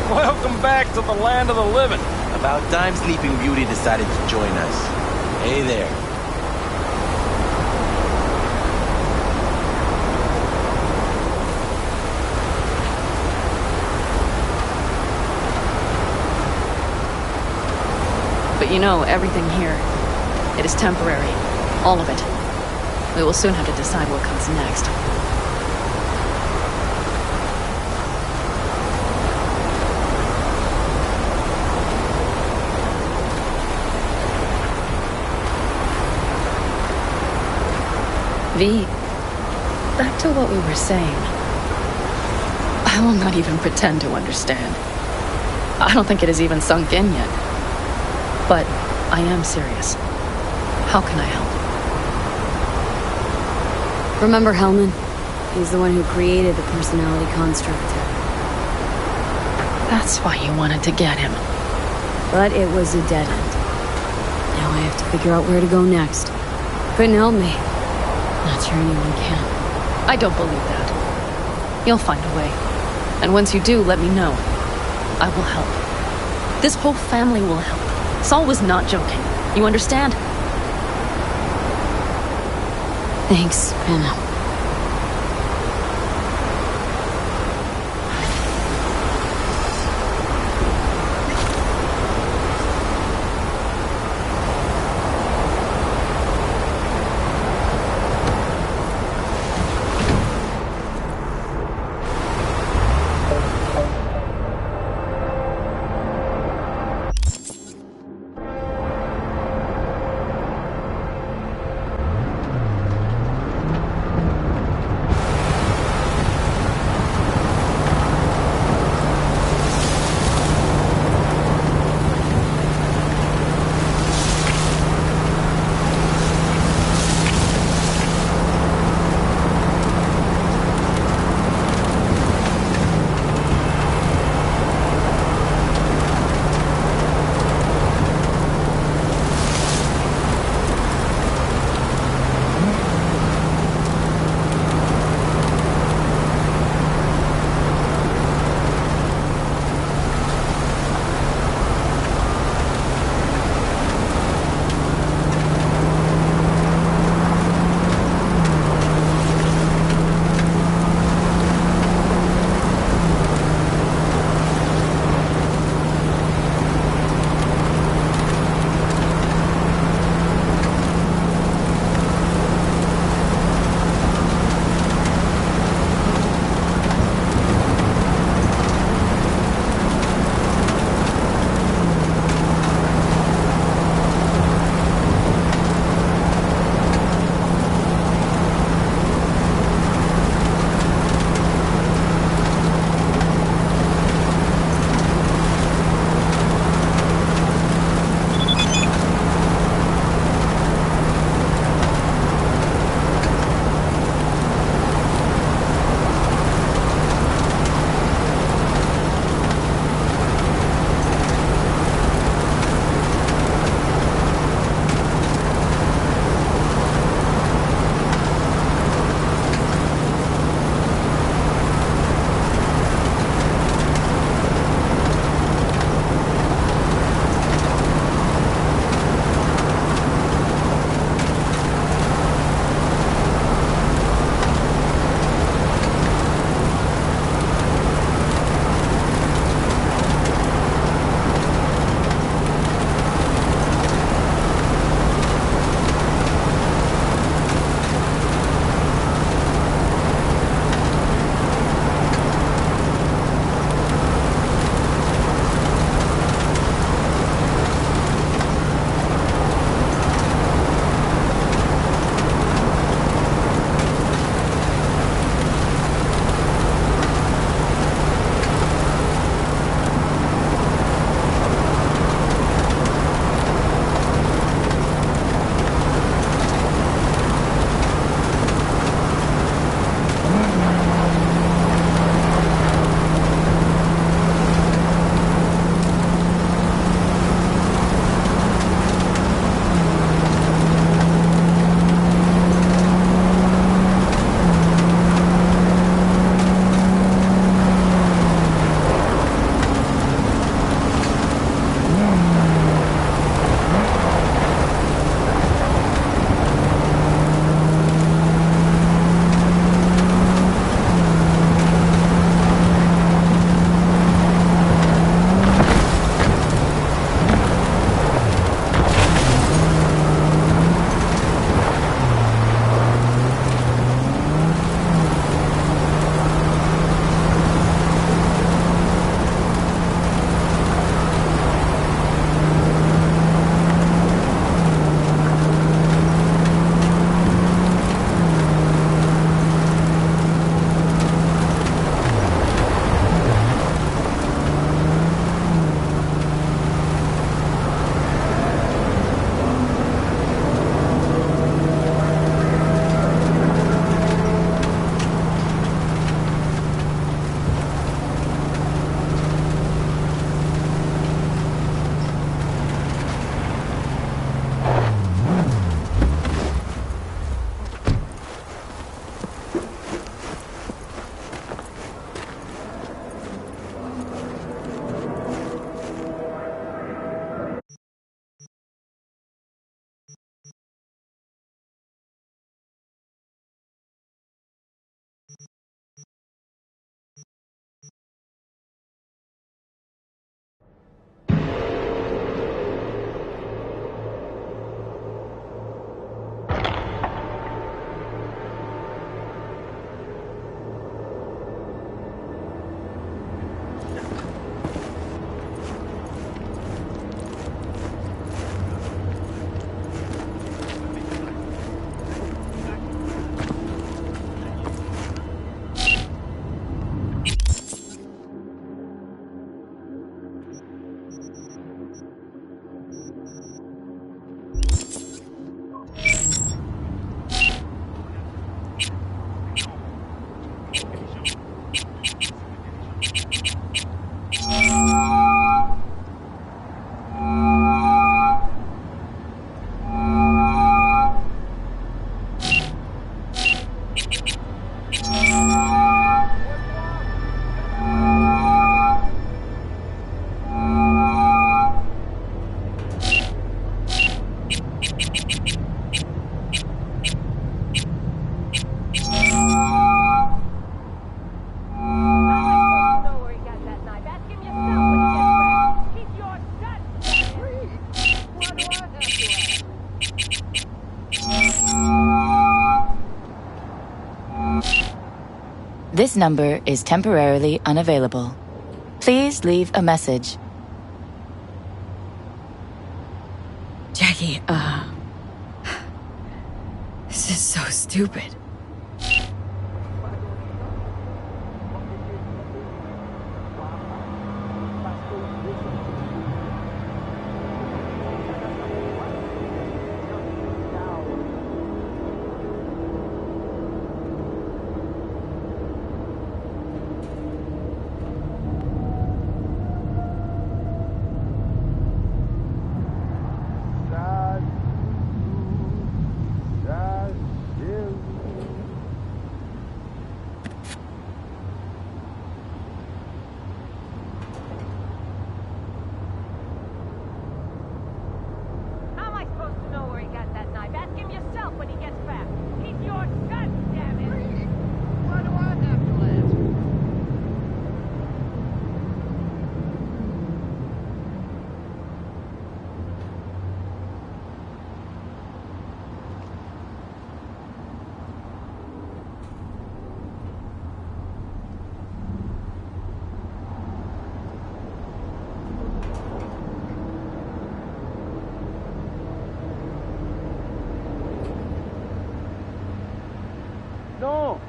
Welcome back to the land of the living. About time Sleeping Beauty decided to join us. Hey there. But you know, everything here, it is temporary. All of it. We will soon have to decide what comes next. V, back to what we were saying. I will not even pretend to understand. I don't think it has even sunk in yet. But I am serious. How can I help? Remember Hellman? He's the one who created the personality construct. That's why you wanted to get him. But it was a dead end. Now I have to figure out where to go next. Couldn't help me. Not sure anyone can. I don't believe that. You'll find a way. And once you do, let me know. I will help. This whole family will help. Saul was not joking. You understand? Thanks, Anna. This number is temporarily unavailable. Please leave a message. Jackie, this is so stupid.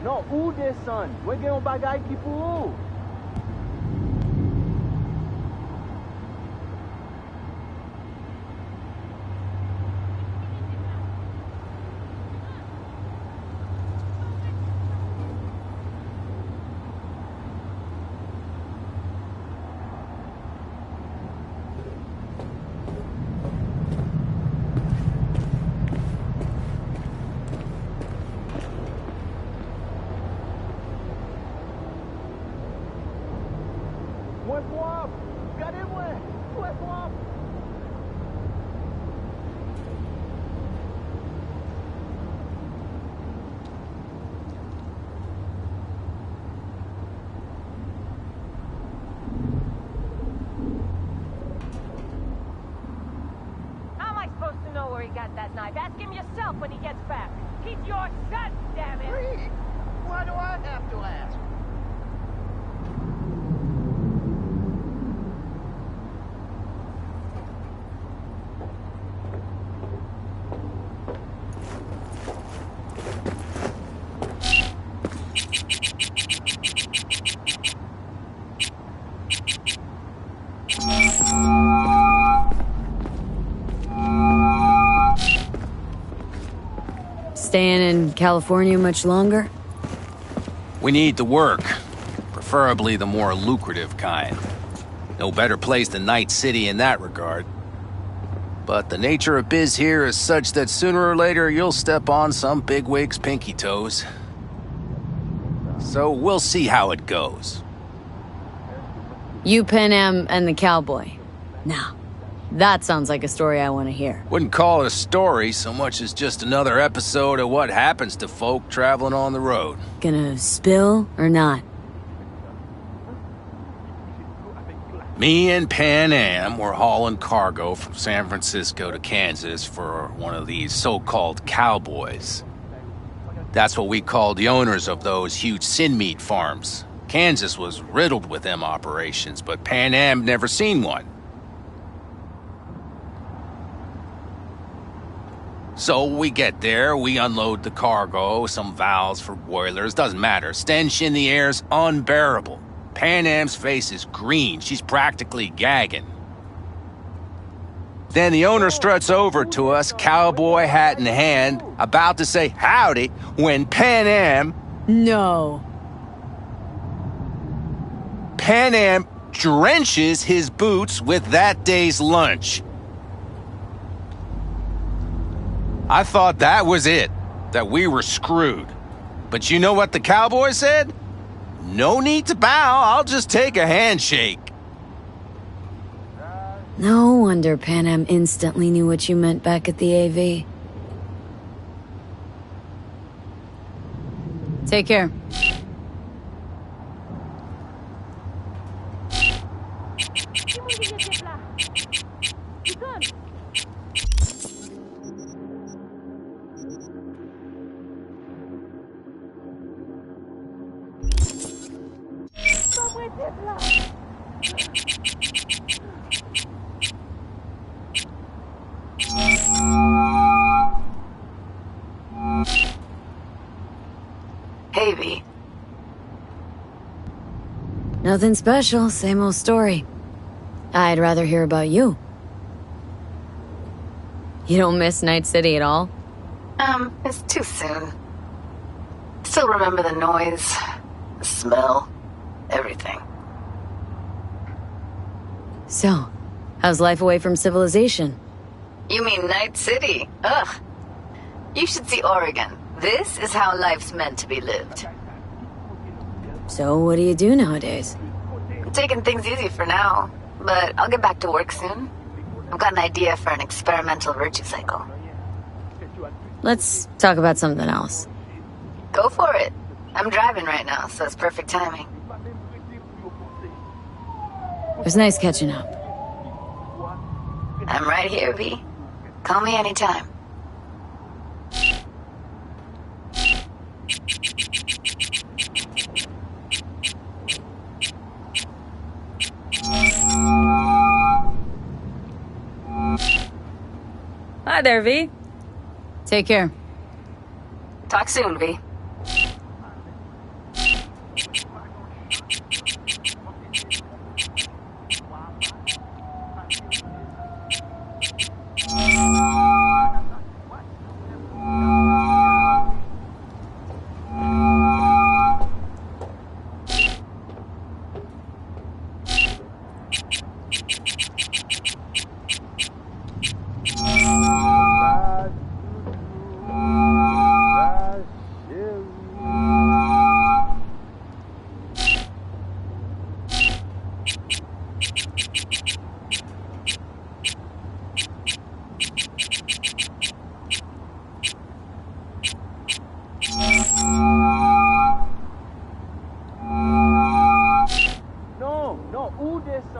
Non, ou descend. Mwen gen yon bagay ki pou ou. Staying in California much longer? We need to work. Preferably the more lucrative kind. No better place than Night City in that regard. But the nature of biz here is such that sooner or later you'll step on some bigwig's pinky toes. So we'll see how it goes. You, Pan Am, and the cowboy. Now, that sounds like a story I want to hear. Wouldn't call it a story so much as just another episode of what happens to folk traveling on the road. Gonna spill or not? Me and Pan Am were hauling cargo from San Francisco to Kansas for one of these so-called cowboys. That's what we called the owners of those huge sin meat farms. Kansas was riddled with them operations, but Pan Am never seen one. So we get there, we unload the cargo, some valves for boilers, doesn't matter. Stench in the air's unbearable. Pan Am's face is green, she's practically gagging. Then the owner struts over to us, cowboy hat in hand, about to say howdy, when Pan Am... No. Pan Am drenches his boots with that day's lunch. I thought that was it, that we were screwed. But you know what the cowboy said? No need to bow, I'll just take a handshake. No wonder Pan Am instantly knew what you meant back at the AV. Take care. Hey, V. Nothing special, same old story. I'd rather hear about you. You don't miss Night City at all? It's too soon. Still remember the noise, the smell, everything. So, how's life away from civilization? You mean Night City? Ugh. You should see Oregon. This is how life's meant to be lived. So, what do you do nowadays? I'm taking things easy for now, but I'll get back to work soon. I've got an idea for an experimental virtue cycle. Let's talk about something else. Go for it. I'm driving right now, so it's perfect timing. It was nice catching up. I'm right here, V. Call me anytime. Hi there, V. Take care. Talk soon, V.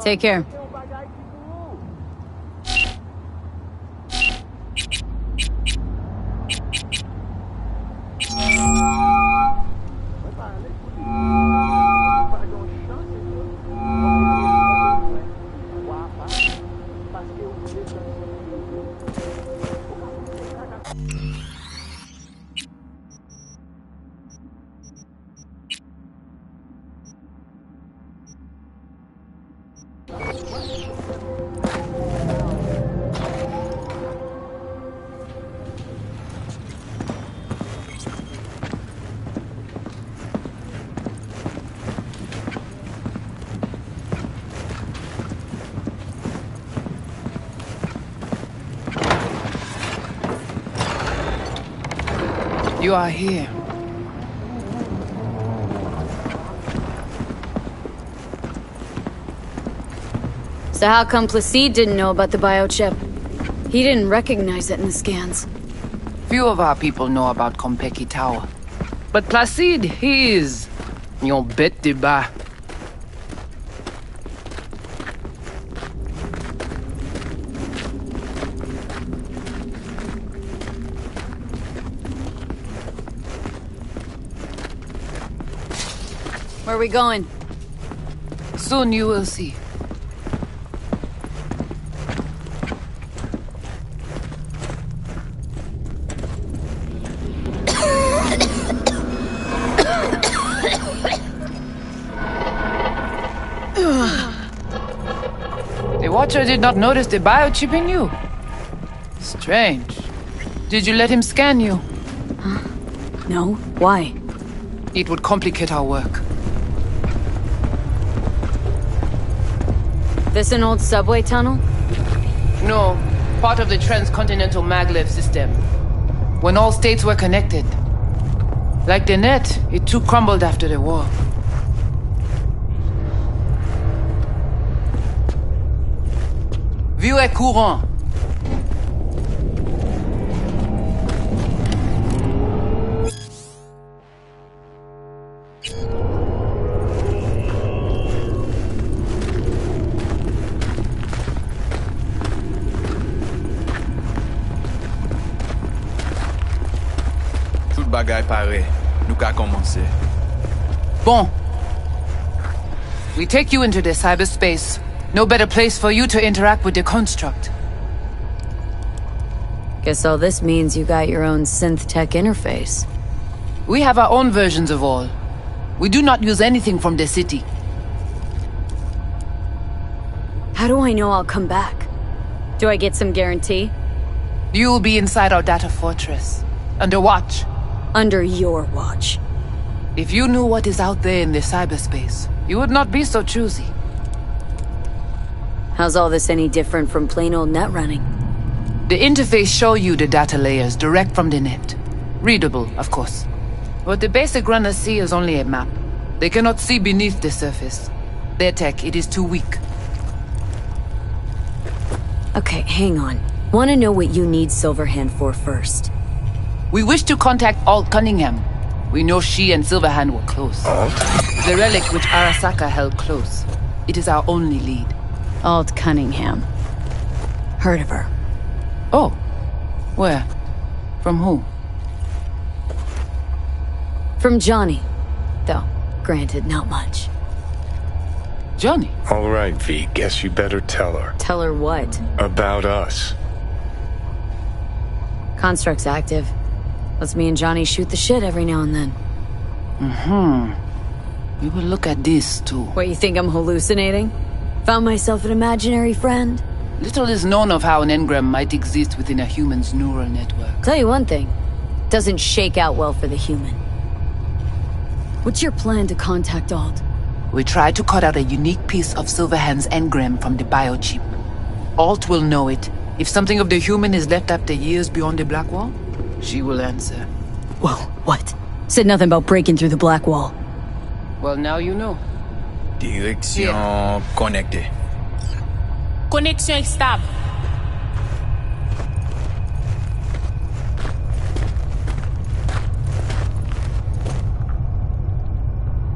Take care. You are here. So how come Placide didn't know about the biochip? He didn't recognize it in the scans. Few of our people know about Kompeki Tower. But Placide, he is... Yon bête de bas. Where are we going? Soon you will see. The Watcher did not notice the biochip in you. Strange. Did you let him scan you? Huh? No. Why? It would complicate our work. This an old subway tunnel? No, part of the transcontinental maglev system. When all states were connected. Like the net, it too crumbled after the war. Vieux est courant. Tout bagay pare, nou ka komanse. Bon. We take you into the cyberspace. No better place for you to interact with the construct. Guess all this means you got your own synth tech interface. We have our own versions of all. We do not use anything from the city. How do I know I'll come back? Do I get some guarantee? You'll be inside our data fortress. Under watch. Under your watch. If you knew what is out there in the cyberspace, you would not be so choosy. How's all this any different from plain old net running? The interface show you the data layers direct from the net. Readable, of course. What the basic runners see is only a map. They cannot see beneath the surface. Their tech, it is too weak. Okay, hang on. Want to know what you need Silverhand for first. We wish to contact Alt Cunningham. We know she and Silverhand were close. The relic which Arasaka held close. It is our only lead. Alt Cunningham. Heard of her. Oh. Where? From who? From Johnny. Though, granted, not much. Johnny? All right, V. Guess you better tell her. Tell her what? About us. Construct's active. Lets me and Johnny shoot the shit every now and then. We will look at this, too. What, you think I'm hallucinating? Found myself an imaginary friend? Little is known of how an engram might exist within a human's neural network. Tell you one thing. Doesn't shake out well for the human. What's your plan to contact Alt? We try to cut out a unique piece of Silverhand's engram from the biochip. Alt will know it. If something of the human is left after years beyond the Black Wall, she will answer. Whoa, what? Said nothing about breaking through the Black Wall. Well, now you know. Direction connectée. Connexion stable.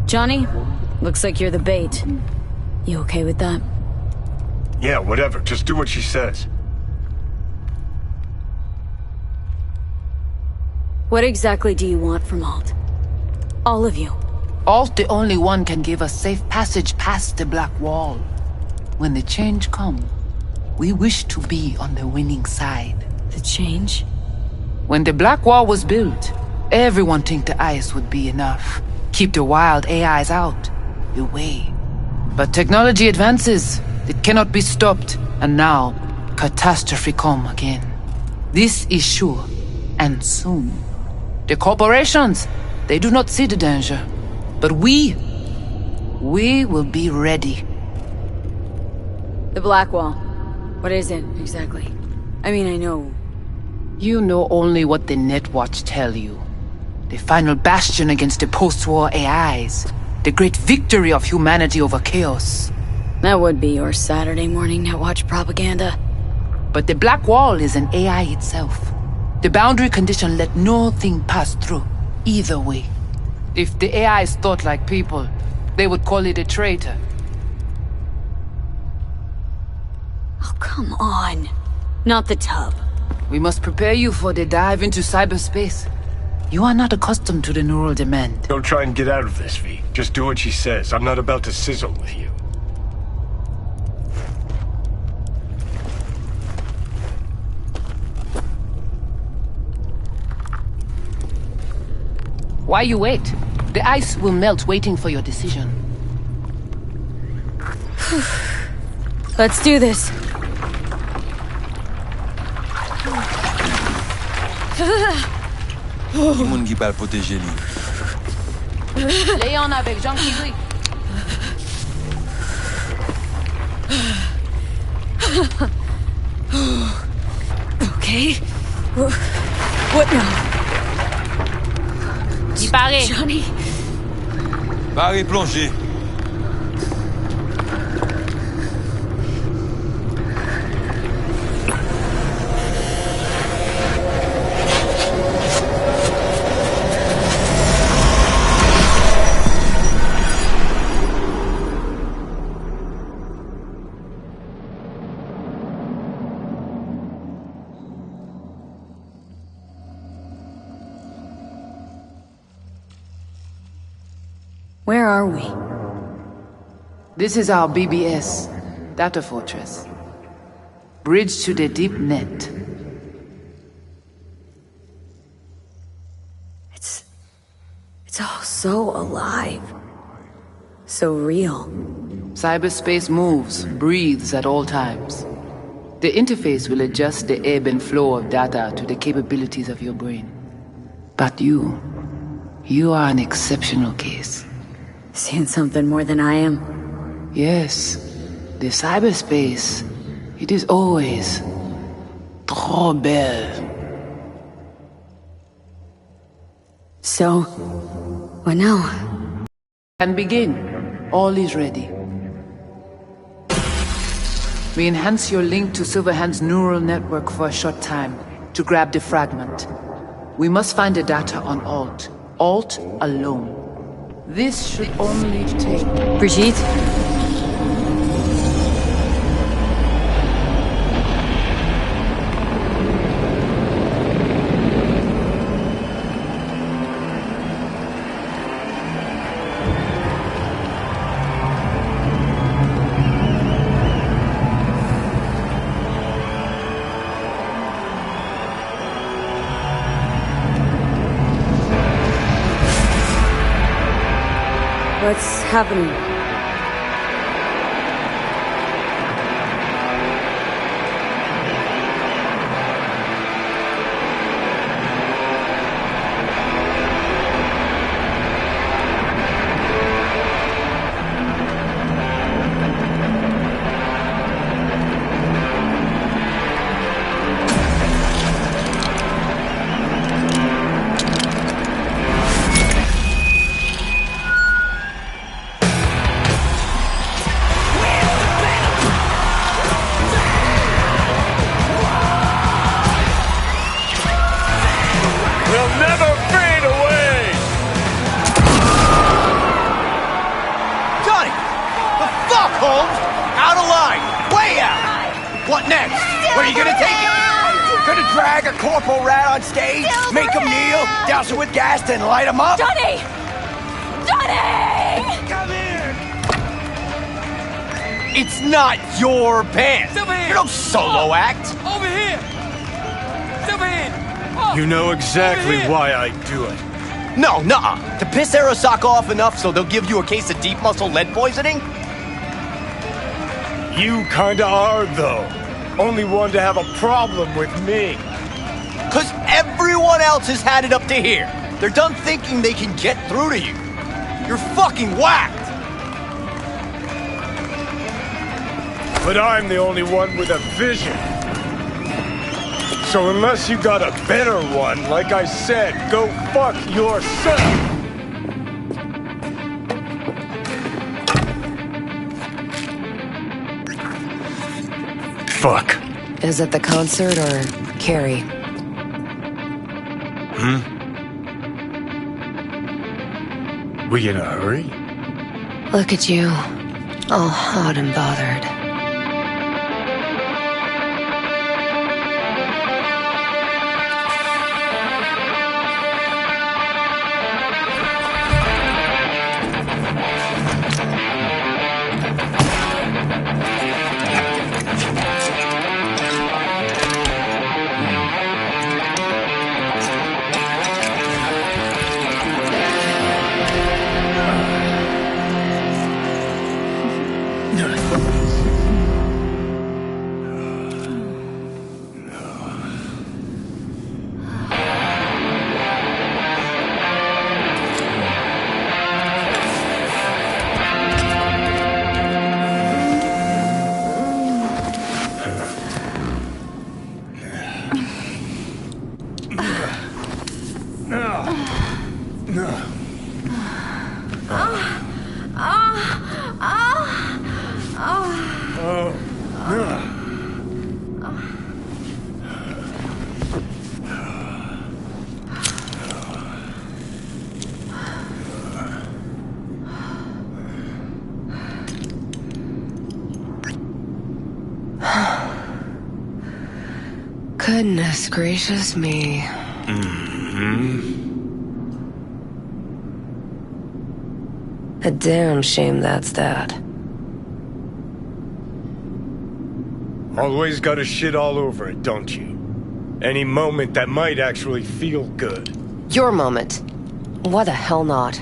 Johnny, looks like you're the bait. You okay with that? Yeah, whatever. Just do what she says. What exactly do you want from Alt? All of you. Alt, the only one, can give us safe passage past the Black Wall. When the change comes, we wish to be on the winning side. The change? When the Black Wall was built, everyone think the ice would be enough. Keep the wild AIs out, away. But technology advances. It cannot be stopped. And now, catastrophe come again. This is sure, and soon. The corporations, they do not see the danger. But we will be ready. The Black Wall. What is it, exactly? I mean, I know. You know only what the Netwatch tell you. The final bastion against the post-war AIs. The great victory of humanity over chaos. That would be your Saturday morning Netwatch propaganda. But the Black Wall is an AI itself. The boundary condition let nothing pass through, either way. If the AIs thought like people, they would call it a traitor. Oh, come on. Not the tub. We must prepare you for the dive into cyberspace. You are not accustomed to the neural demand. Don't try and get out of this, V. Just do what she says. I'm not about to sizzle with you. Why you wait? The ice will melt waiting for your decision. Let's do this. Qui moun qui parle protéger lui. Léon avec Jean qui Okay. What now? Disparaît. Johnny. Barré plongé. Where are we? This is our BBS, Data Fortress. Bridge to the deep net. It's all so alive. So real. Cyberspace moves, breathes at all times. The interface will adjust the ebb and flow of data to the capabilities of your brain. But you are an exceptional case. Seeing something more than I am? Yes. The cyberspace, it is always trop belle. So, what now? And begin. All is ready. We enhance your link to Silverhand's neural network for a short time to grab the fragment. We must find the data on Alt. Alt alone. This should only take... Brigitte? What's happening? What next? Where are you gonna take it? Gonna drag a corporal rat on stage, make him kneel, douse him with gas, then light him up? Johnny! Johnny! Come here! It's not your band. You're no solo act. Over here! Silverhand! You know exactly why I do it. No, nuh-uh. To piss Arasaka off enough so they'll give you a case of deep muscle lead poisoning? You kinda are, though. Only one to have a problem with me. 'Cause everyone else has had it up to here. They're done thinking they can get through to you. You're fucking whacked. But I'm the only one with a vision. So unless you got a better one, like I said, go fuck yourself. Fuck. Is it the concert or Carrie? We in a hurry? Look at you, all hot and bothered. Goodness gracious me. A damn shame that's that. Always gotta shit all over it, don't you? Any moment that might actually feel good. Your moment. Why the hell not?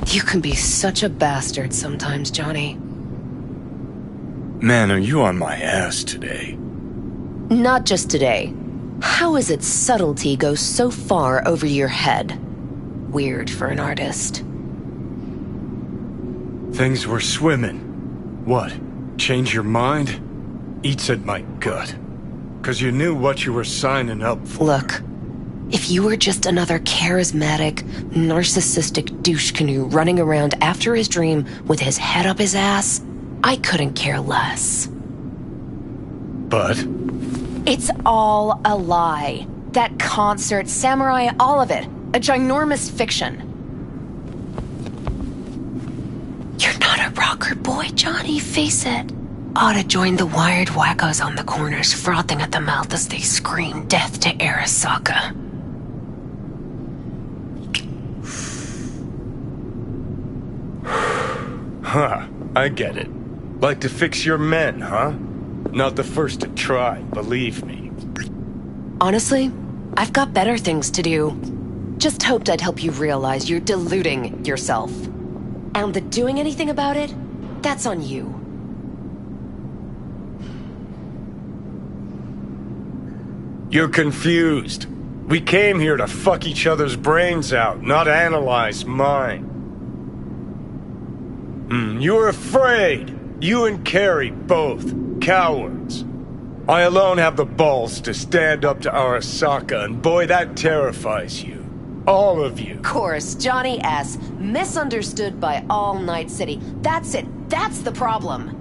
You can be such a bastard sometimes, Johnny. Man, are you on my ass today? Not just today. How is it subtlety goes so far over your head? Weird for an artist. Things were swimming. What? Change your mind? Eats at my gut. 'Cause you knew what you were signing up for. Look, if you were just another charismatic, narcissistic douche canoe running around after his dream with his head up his ass, I couldn't care less. But? It's all a lie. That concert, Samurai, all of it. A ginormous fiction. You're not a rocker boy, Johnny, face it. Ought to join the wired wackos on the corners, frothing at the mouth as they scream death to Arasaka. Huh, I get it. Like to fix your men, huh? Not the first to try, believe me. Honestly, I've got better things to do. Just hoped I'd help you realize you're deluding yourself. And the doing anything about it, that's on you. You're confused. We came here to fuck each other's brains out, not analyze mine. You're afraid. You and Carrie both. Cowards. I alone have the balls to stand up to Arasaka, and boy, that terrifies you. All of you. Of course, Johnny S. Misunderstood by all Night City. That's it. That's the problem.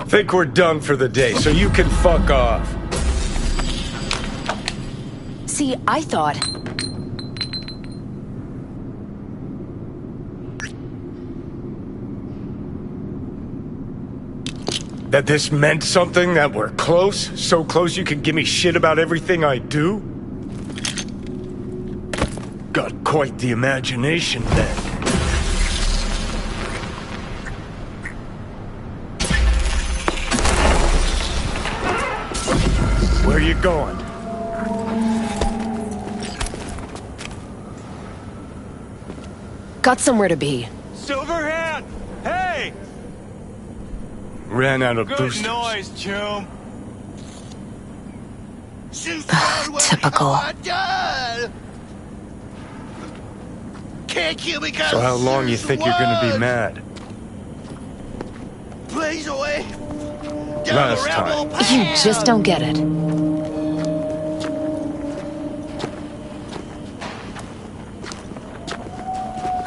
Think we're done for the day, so you can fuck off. See, I thought... that this meant something, that we're close? So close you can give me shit about everything I do? Got quite the imagination then. Where you going? Got somewhere to be. Silverhand! Hey! Ran out of Good boosters. noise, chum. Typical. Can't kill me, So how long you think you're gonna be mad? Blaze away. Last time. You just don't get it.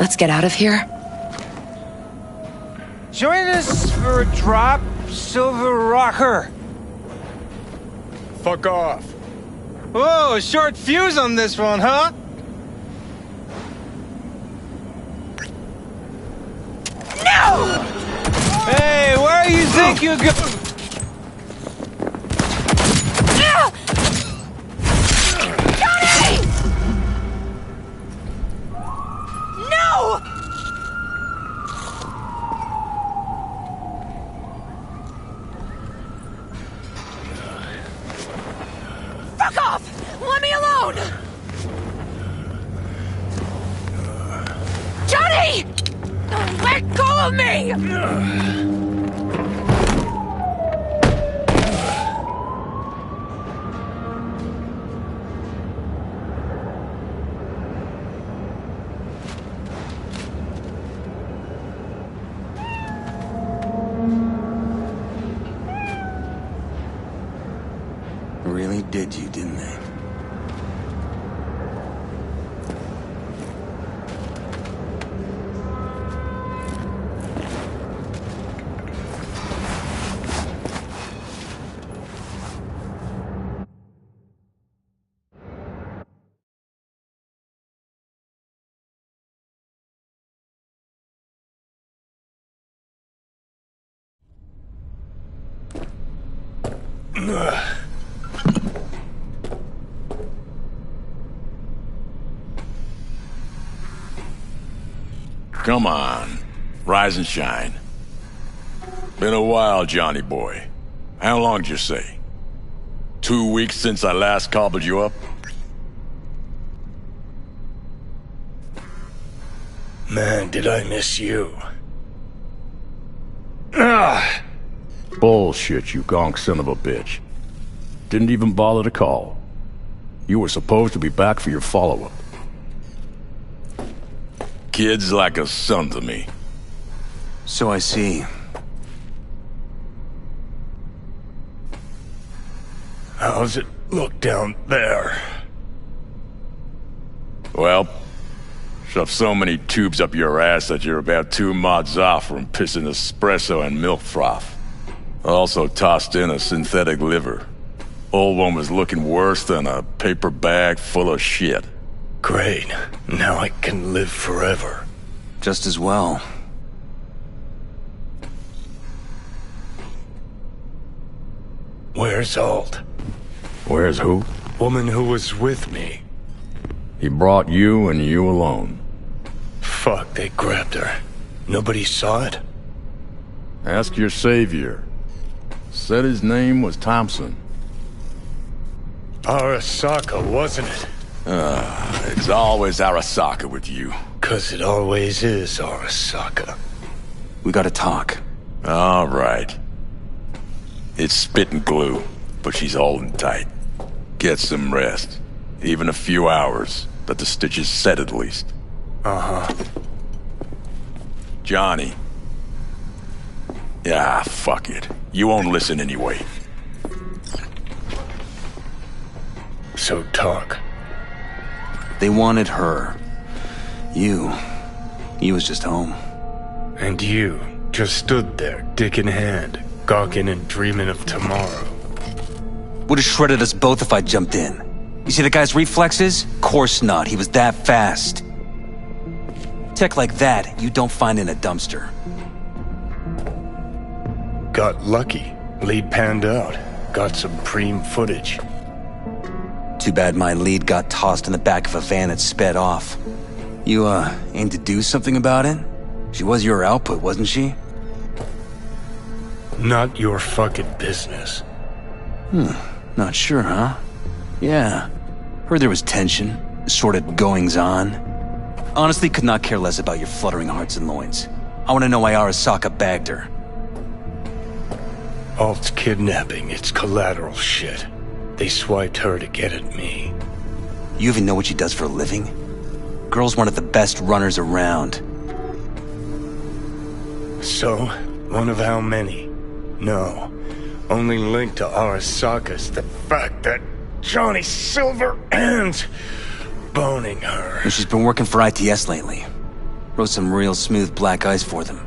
Let's get out of here. Join us for a drop, Silver Rocker. Fuck off. Whoa, short fuse on this one, huh? No! Hey, where do you think you're going? Johnny! No! Fuck off! Let me alone! Johnny! Let go of me! Really did you, didn't they? Come on. Rise and shine. Been a while, Johnny boy. How long did you say? 2 weeks since I last cobbled you up? Man, did I miss you. Ah! Bullshit, you gonk son of a bitch. Didn't even bother to call. You were supposed to be back for your follow-up. Kid's like a son to me. So I see. How's it look down there? Well, shoved so many tubes up your ass that you're about 2 mods off from pissing espresso and milk froth. Also tossed in a synthetic liver. Old one was looking worse than a paper bag full of shit. Great. Now I can live forever. Just as well. Where's Alt? Where's who? Woman who was with me. He brought you and you alone. Fuck, they grabbed her. Nobody saw it? Ask your savior. Said his name was Thompson. Arasaka, wasn't it? It's always Arasaka with you. 'Cause it always is Arasaka. We gotta talk. All right. It's spit and glue, but she's holding tight. Get some rest. Even a few hours. Let the stitches set at least. Uh-huh. Johnny. Yeah, fuck it. You won't listen anyway. So talk. They wanted her. You was just home. And you just stood there, dick in hand, gawking and dreaming of tomorrow. Would've shredded us both if I jumped in. You see the guy's reflexes? Course not, he was that fast. Tech like that, you don't find in a dumpster. Got lucky. Lead panned out. Got some preem footage. Too bad my lead got tossed in the back of a van and sped off. You, aim to do something about it? She was your output, wasn't she? Not your fucking business. Not sure, huh? Yeah. Heard there was tension, assorted goings-on. Honestly, could not care less about your fluttering hearts and loins. I want to know why Arasaka bagged her. Alt's kidnapping, it's collateral shit. They swiped her to get at me. You even know what she does for a living? Girl's one of the best runners around. So, one of how many? No. Only link to Arasaka's the fact that Johnny Silverhand's boning her. And she's been working for ITS lately. Wrote some real smooth black ice for them.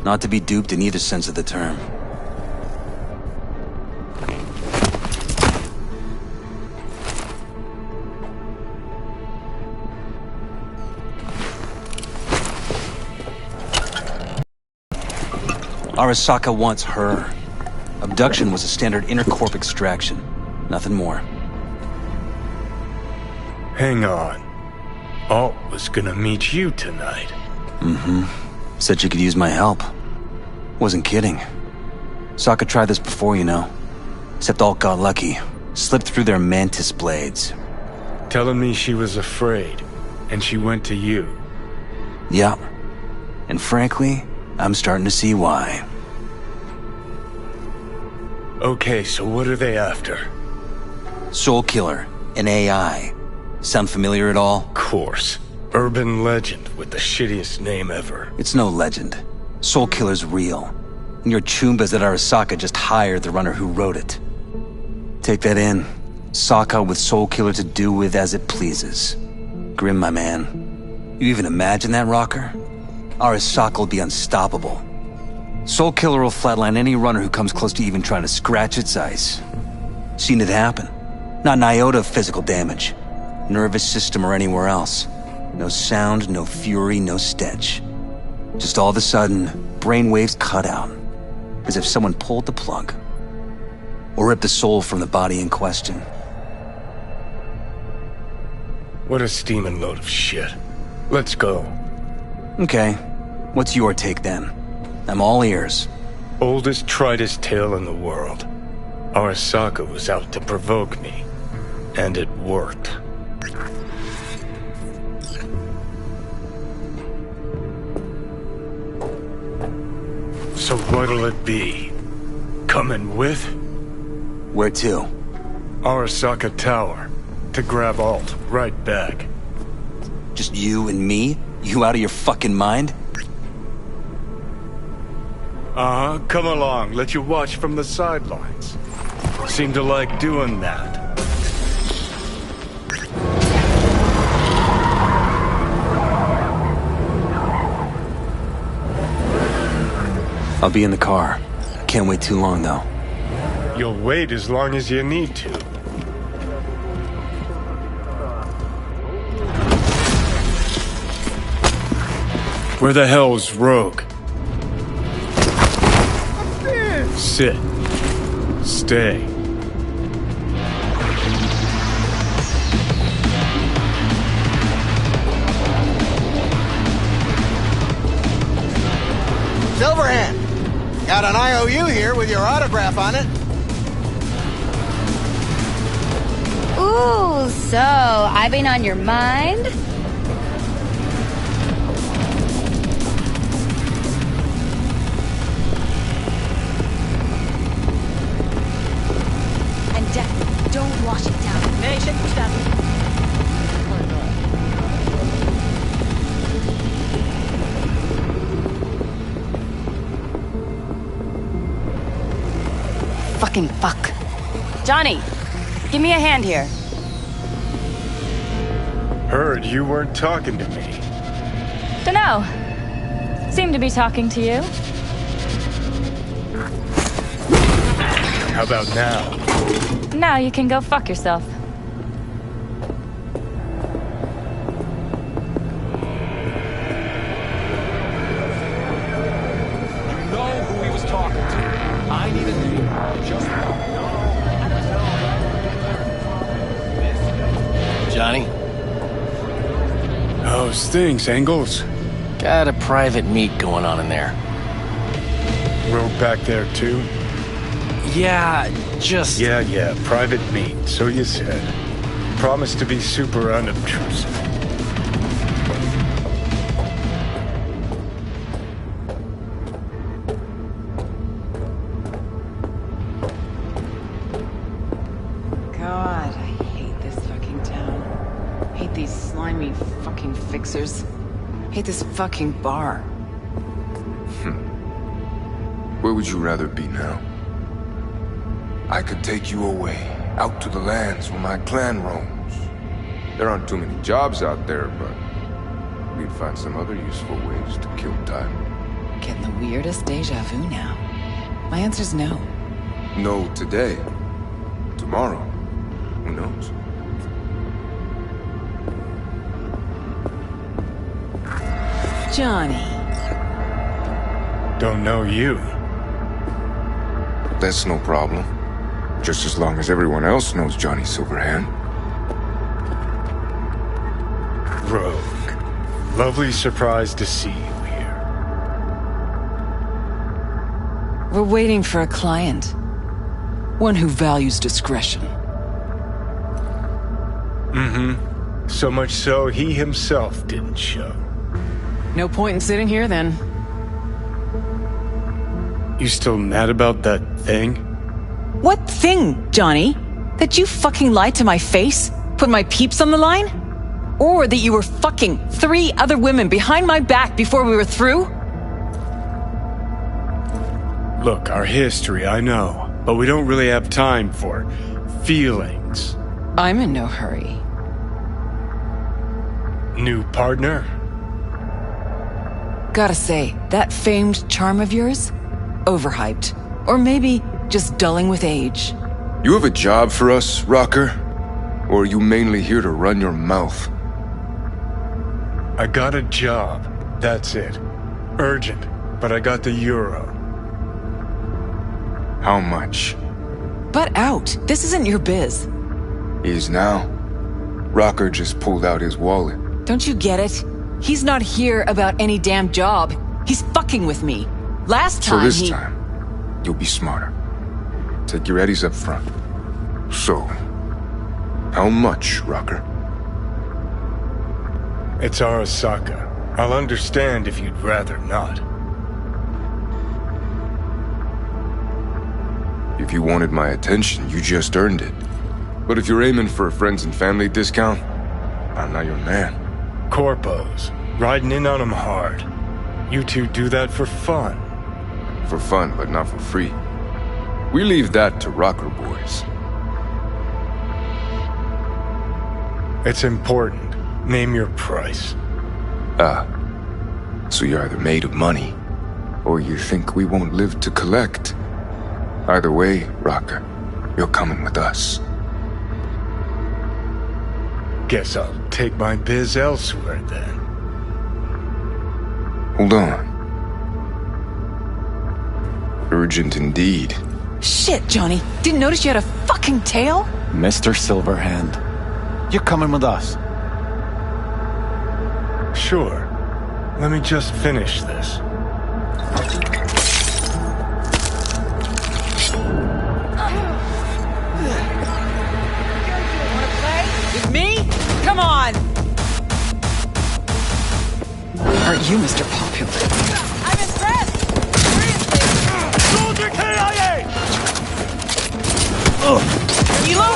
Not to be duped in either sense of the term. Arasaka wants her. Abduction was a standard intercorp extraction. Nothing more. Hang on. Alt was gonna meet you tonight. Said she could use my help. Wasn't kidding. Sokka tried this before, you know. Except Alt got lucky. Slipped through their mantis blades. Telling me she was afraid, and she went to you. Yeah. And frankly, I'm starting to see why. Okay, so what are they after? Soul Killer, an AI. Sound familiar at all? Course. Urban legend with the shittiest name ever. It's no legend. Soul Killer's real. And your Chumbas at Arasaka just hired the runner who wrote it. Take that in. Sokka with Soul Killer to do with as it pleases. Grim, my man. You even imagine that, Rocker? Arasaka will be unstoppable. Soul Killer will flatline any runner who comes close to even trying to scratch its ice. Seen it happen. Not an iota of physical damage. Nervous system or anywhere else. No sound, no fury, no stench. Just all of a sudden, brainwaves cut out. As if someone pulled the plug. Or ripped the soul from the body in question. What a steaming load of shit. Let's go. Okay. What's your take then? I'm all ears. Oldest tritest tale in the world. Arasaka was out to provoke me. And it worked. So what'll it be? Coming with? Where to? Arasaka Tower. To grab Alt right back. Just you and me? You out of your fucking mind? Come along, let you watch from the sidelines. Seem to like doing that. I'll be in the car. Can't wait too long, though. You'll wait as long as you need to. Where the hell's Rogue? Sit. Stay. Silverhand, got an IOU here with your autograph on it. Ooh, so I've been on your mind? And definitely don't wash it down. Nee, check me down. Fucking fuck. Johnny, give me a hand here. Heard you weren't talking to me. Dunno. Seem to be talking to you. How about now? Now you can go fuck yourself. You know who he was talking to. I need a name. Just Johnny? How's things, Engels? Got a private meet going on in there. Rogue back there too? Yeah, just... Yeah, private meet, so you said. Promise to be super unobtrusive. God, I hate this fucking town. Hate these slimy fucking fixers. Hate this fucking bar. Where would you rather be now? I could take you away, out to the lands where my clan roams. There aren't too many jobs out there, but we'd find some other useful ways to kill time. Getting the weirdest deja vu now. My answer's no. No today. Tomorrow. Who knows? Johnny. Don't know you. That's no problem. Just as long as everyone else knows Johnny Silverhand. Rogue. Lovely surprise to see you here. We're waiting for a client. One who values discretion. Mm-hmm. So much so, he himself didn't show. No point in sitting here, then. You still mad about that thing? What thing, Johnny? That you fucking lied to my face? Put my peeps on the line? Or that you were fucking 3 other women behind my back before we were through? Look, our history, I know. But we don't really have time for feelings. I'm in no hurry. New partner? Gotta say, that famed charm of yours? Overhyped. Or maybe just dulling with age. You have a job for us, Rocker? Or are you mainly here to run your mouth? I got a job. That's it. Urgent. But I got the euro. How much? Butt out. This isn't your biz. Is now. Rocker just pulled out his wallet. Don't you get it? He's not here about any damn job. He's fucking with me. Last time So this time, you'll be smarter. Take your eddies up front. So, how much, Rocker? It's Arasaka. I'll understand if you'd rather not. If you wanted my attention, you just earned it. But if you're aiming for a friends and family discount, I'm not your man. Corpos. Riding in on them hard. You two do that for fun. For fun, but not for free. We leave that to rocker boys. It's important. Name your price. Ah. So you're either made of money, or you think we won't live to collect. Either way, Rocker, you're coming with us. Guess I'll take my biz elsewhere then. Hold on. Urgent indeed. Shit, Johnny. Didn't notice you had a fucking tail? Mr. Silverhand, you're coming with us. Sure. Let me just finish this. Wanna play? With me? Come on! Aren't you Mr. Popular? I'm impressed! Seriously! Soldier KIA! Hilo?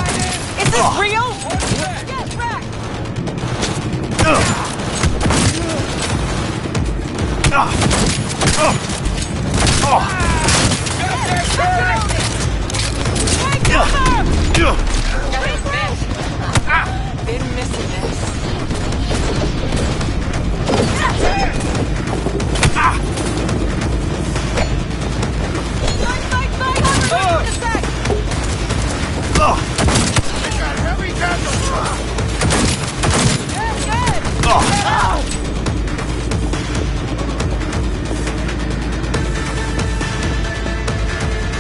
Is this real? Get back! Been missing this.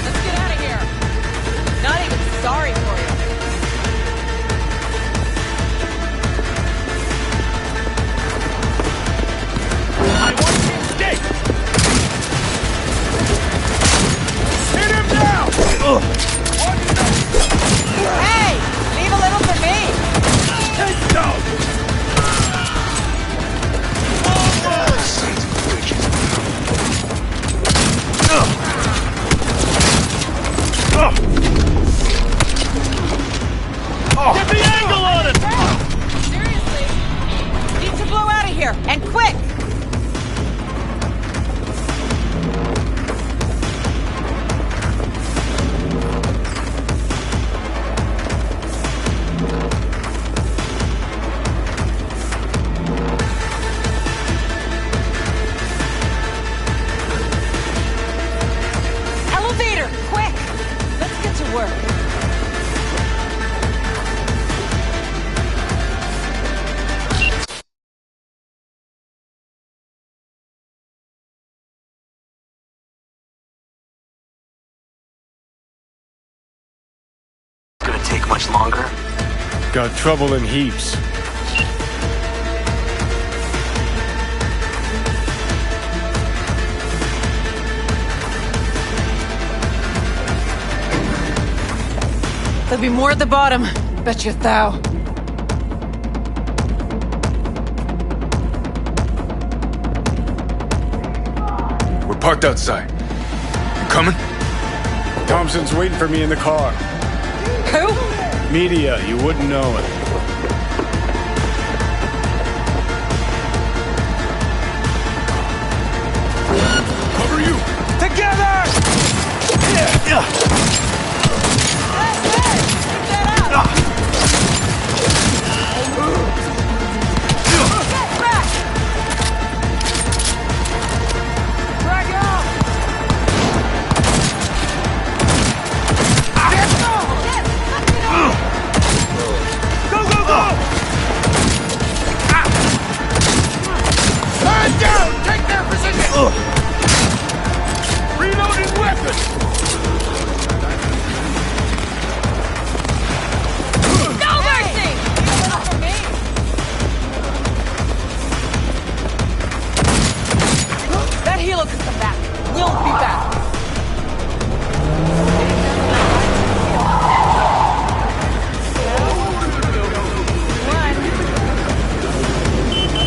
Let's get out of here. Not even sorry for you. I want to escape! Hit him down! Hey! Leave a little for me! Let's go! Get the angle on it! Seriously? Need to blow out of here, and quick! Elevator, quick! Let's get to work. Gonna take much longer? Got trouble in heaps. There'll be more at the bottom. Bet you thou. We're parked outside. You coming? Thompson's waiting for me in the car. Who? Media, you wouldn't know it. Cover you! Together! Reloading weapon! We'll be back.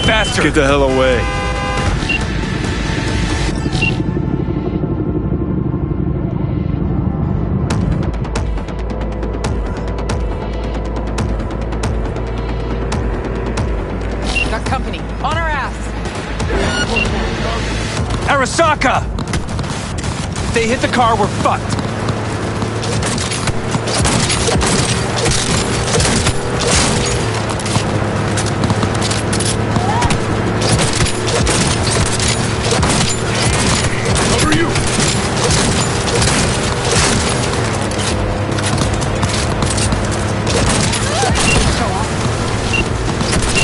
Faster! Get the hell away. Got company. On our ass. Arasaka! If they hit the car, we're fucked. Cover you!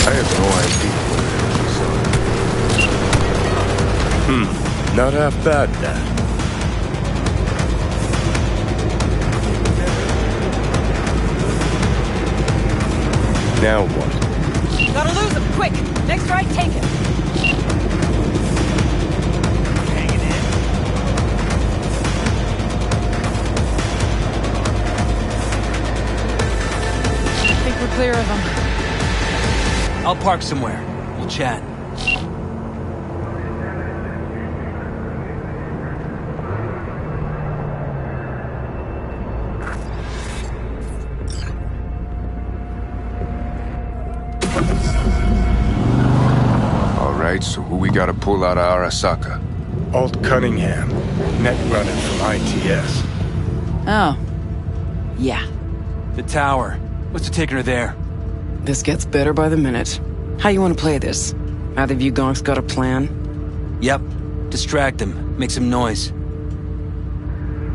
I have no idea what it is. Not half bad, Dad. Now what? Gotta lose him, quick! Next right, take him! Hanging in. I think we're clear of them. I'll park somewhere. We'll chat. All right, so who we gotta pull out of Arasaka? Alt Cunningham, net running from ITS. Oh. Yeah. The tower. What's it taking her there? This gets better by the minute. How you want to play this? Either of you gonks got a plan? Yep. Distract him. Make some noise.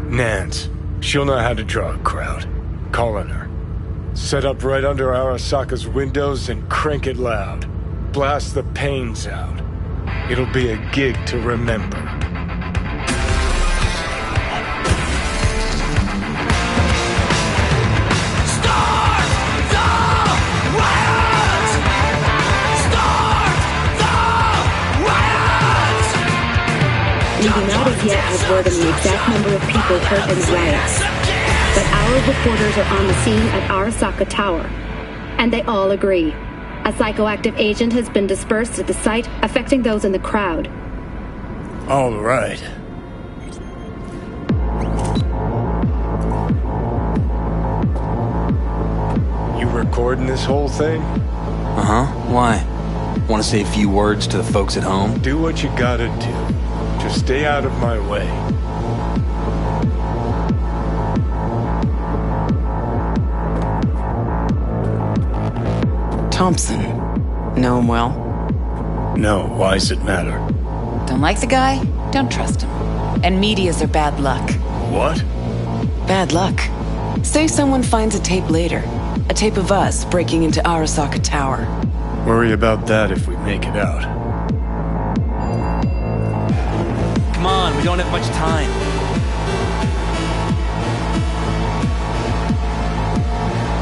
Nance. She'll know how to draw a crowd. Calling her. Set up right under Arasaka's windows and crank it loud. Blast the panes out. It'll be a gig to remember. We do not as yet have word on the exact number of people hurt in the riots. But our reporters are on the scene at Arasaka Tower. And they all agree. A psychoactive agent has been dispersed at the site, affecting those in the crowd. All right. You recording this whole thing? Uh-huh. Why? Want to say a few words to the folks at home? Do what you gotta do. Just stay out of my way. Thompson. Know him well? No, why's it matter? Don't like the guy? Don't trust him. And medias are bad luck. What? Bad luck. Say someone finds a tape later. A tape of us breaking into Arasaka Tower. Worry about that if we make it out. Come on, we don't have much time.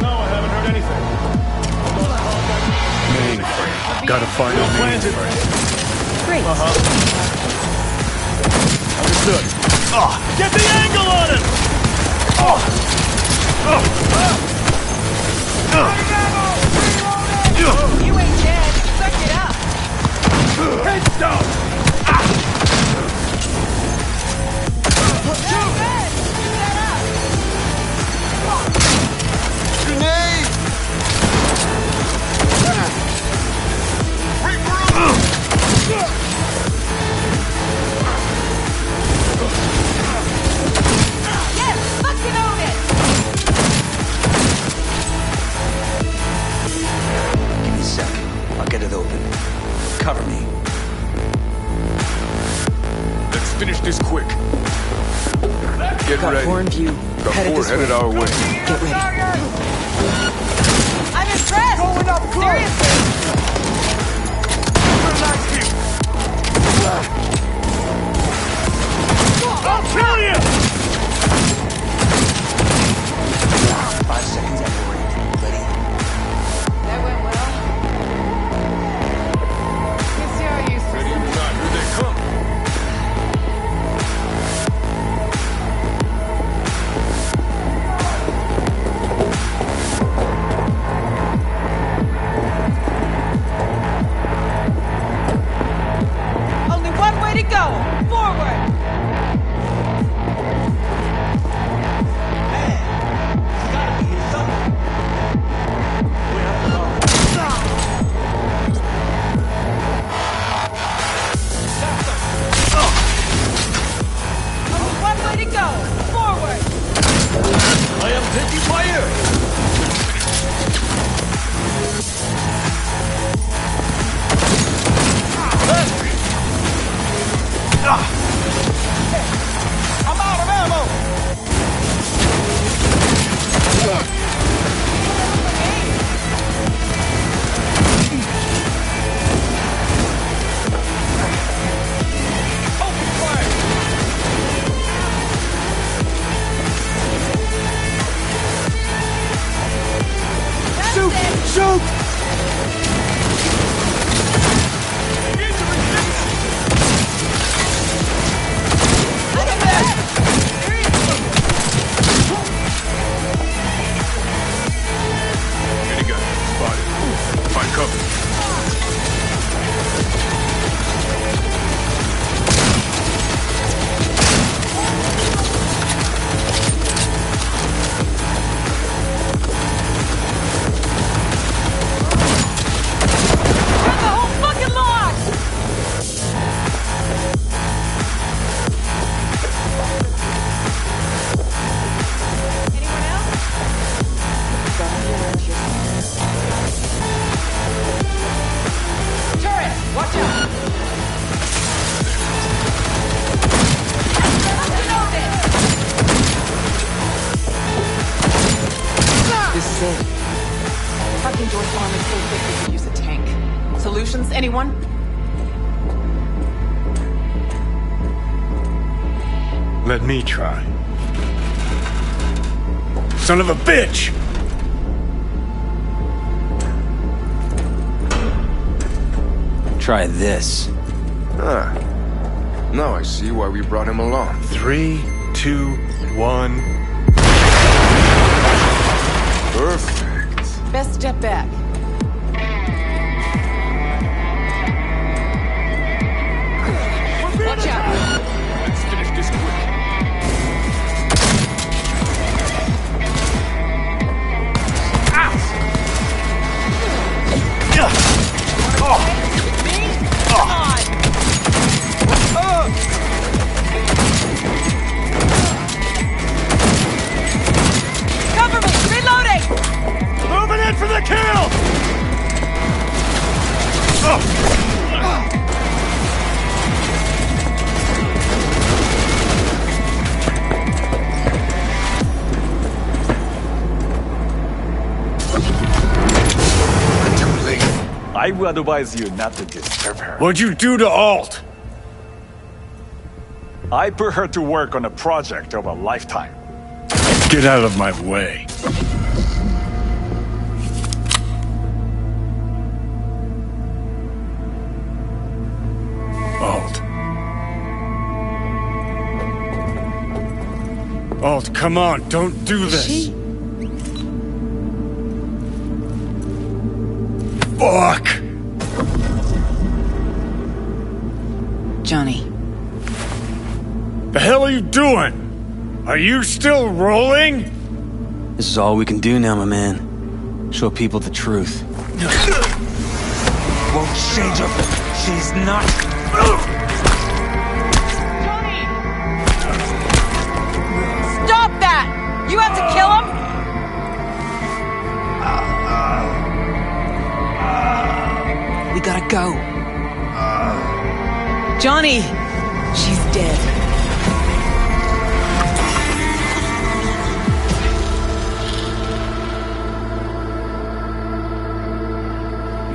No, I haven't heard anything. Mainframe. Gotta find a mainframe. Great. Understood. Get the angle on him! You ain't dead. Suck it up. Heads down! Grenade! Yes, fucking own it. Give me a second. I'll get it open. Cover me. Let's finish this quick. Get Got ready. four in view. Got Headed four this headed way. our way. Get ready. I'm impressed. Going up good. Seriously. I'll kill you! 5 seconds after range. Ready? That went well. You see how you Ready or not, here they come. Endorse armor so quick we could use a tank. Solutions, anyone? Let me try. Son of a bitch! Try this. Ah. Now I see why we brought him along. 3, 2, 1. Perfect. Best step back. Watch out. Let's finish this quick. Cover me! Reloading! Moving in for the kill! I would advise you not to disturb her. What'd you do to Alt? I put her to work on a project of a lifetime. Get out of my way. Alt, come on, don't do this. Fuck! Johnny. The hell are you doing? Are you still rolling? This is all we can do now, my man. Show people the truth. Won't change her. She's not. Stop that! You have to kill him? We gotta go. Johnny! She's dead.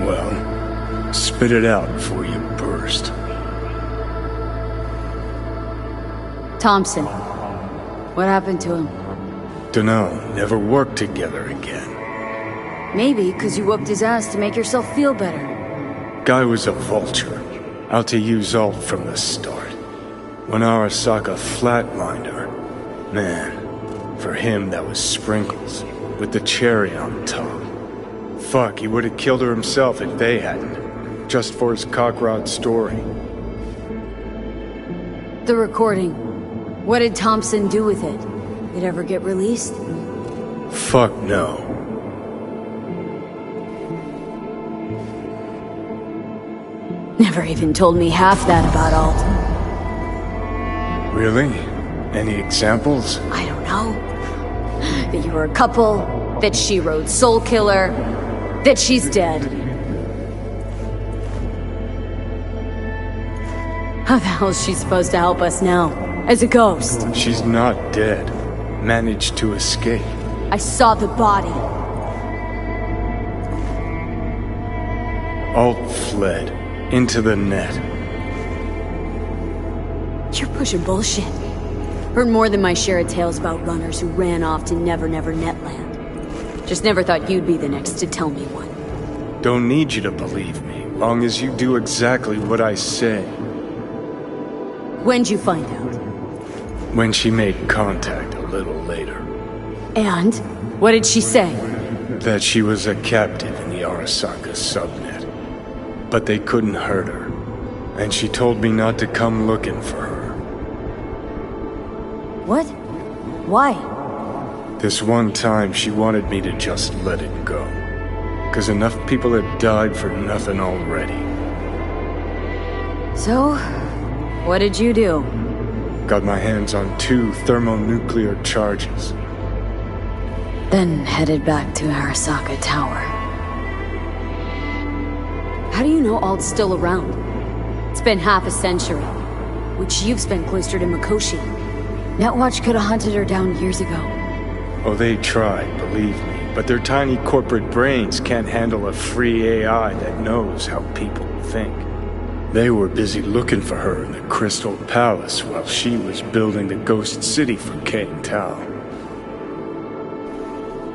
Well, spit it out before you burst. Thompson. What happened to him? Dunno, never worked together again. Maybe because you whooped his ass to make yourself feel better. Guy was a vulture, out to use Alt from the start. When Arasaka flatlined her, man, for him that was sprinkles, with the cherry on top. Fuck, he would have killed her himself if they hadn't, just for his cockrod story. The recording. What did Thompson do with it? It ever get released? Fuck no. Never even told me half that about Alt. Really? Any examples? I don't know. That you were a couple, that she rode Soul Killer, that she's dead. How the hell is she supposed to help us now? As a ghost? She's not dead. Managed to escape. I saw the body. Alt fled. Into the net. You're pushing bullshit. Heard more than my share of tales about runners who ran off to Never Never Netland. Just never thought you'd be the next to tell me one. Don't need you to believe me, long as you do exactly what I say. When'd you find out? When she made contact a little later. And? What did she say? That she was a captive in the Arasaka subnet. But they couldn't hurt her. And she told me not to come looking for her. What? Why? This one time she wanted me to just let it go. 'Cause enough people had died for nothing already. So, what did you do? Got my hands on 2 thermonuclear charges. Then headed back to Arasaka Tower. How do you know Alt's still around? It's been half a century, which you've spent closer to Mikoshi. Netwatch could have hunted her down years ago. Oh, they tried, believe me. but their tiny corporate brains can't handle a free AI that knows how people think. They were busy looking for her in the Crystal Palace while she was building the Ghost City for Kang Tao.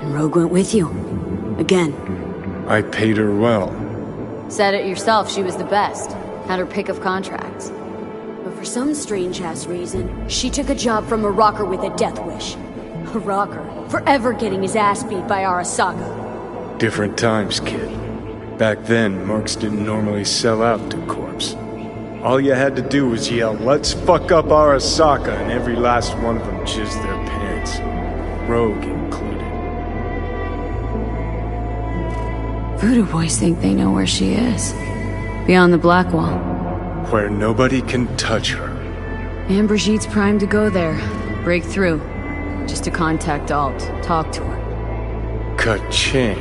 And Rogue went with you. Again. I paid her well. Said it yourself, she was the best. Had her pick of contracts. But for some strange-ass reason, she took a job from a rocker with a death wish. A rocker, forever getting his ass beat by Arasaka. Different times, kid. Back then, mercs didn't normally sell out to corpse. All you had to do was yell, "Let's fuck up Arasaka," and every last one of them jizzed their pants. Rogue included. Voodoo boys think they know where she is. Beyond the Black Wall. Where nobody can touch her. And Brigitte's primed to go there. Break through. Just to contact Alt. Talk to her. Ka-ching.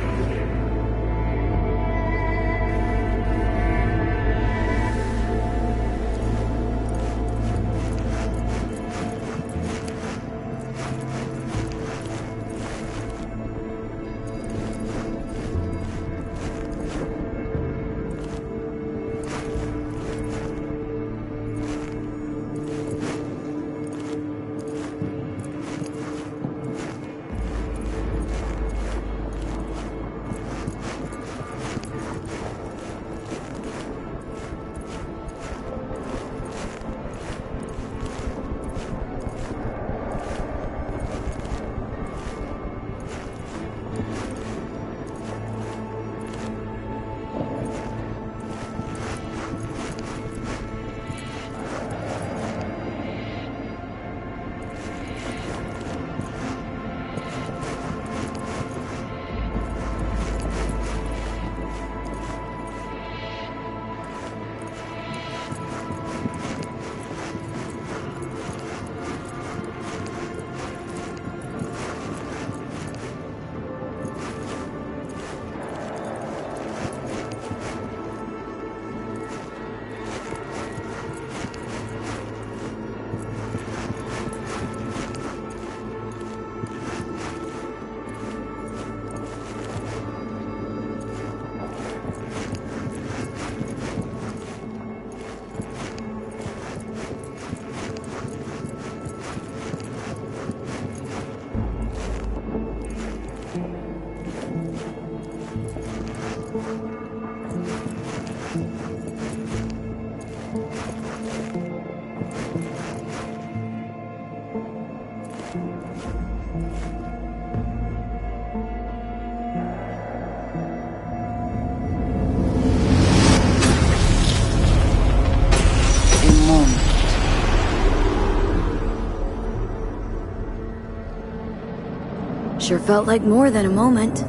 Sure felt like more than a moment.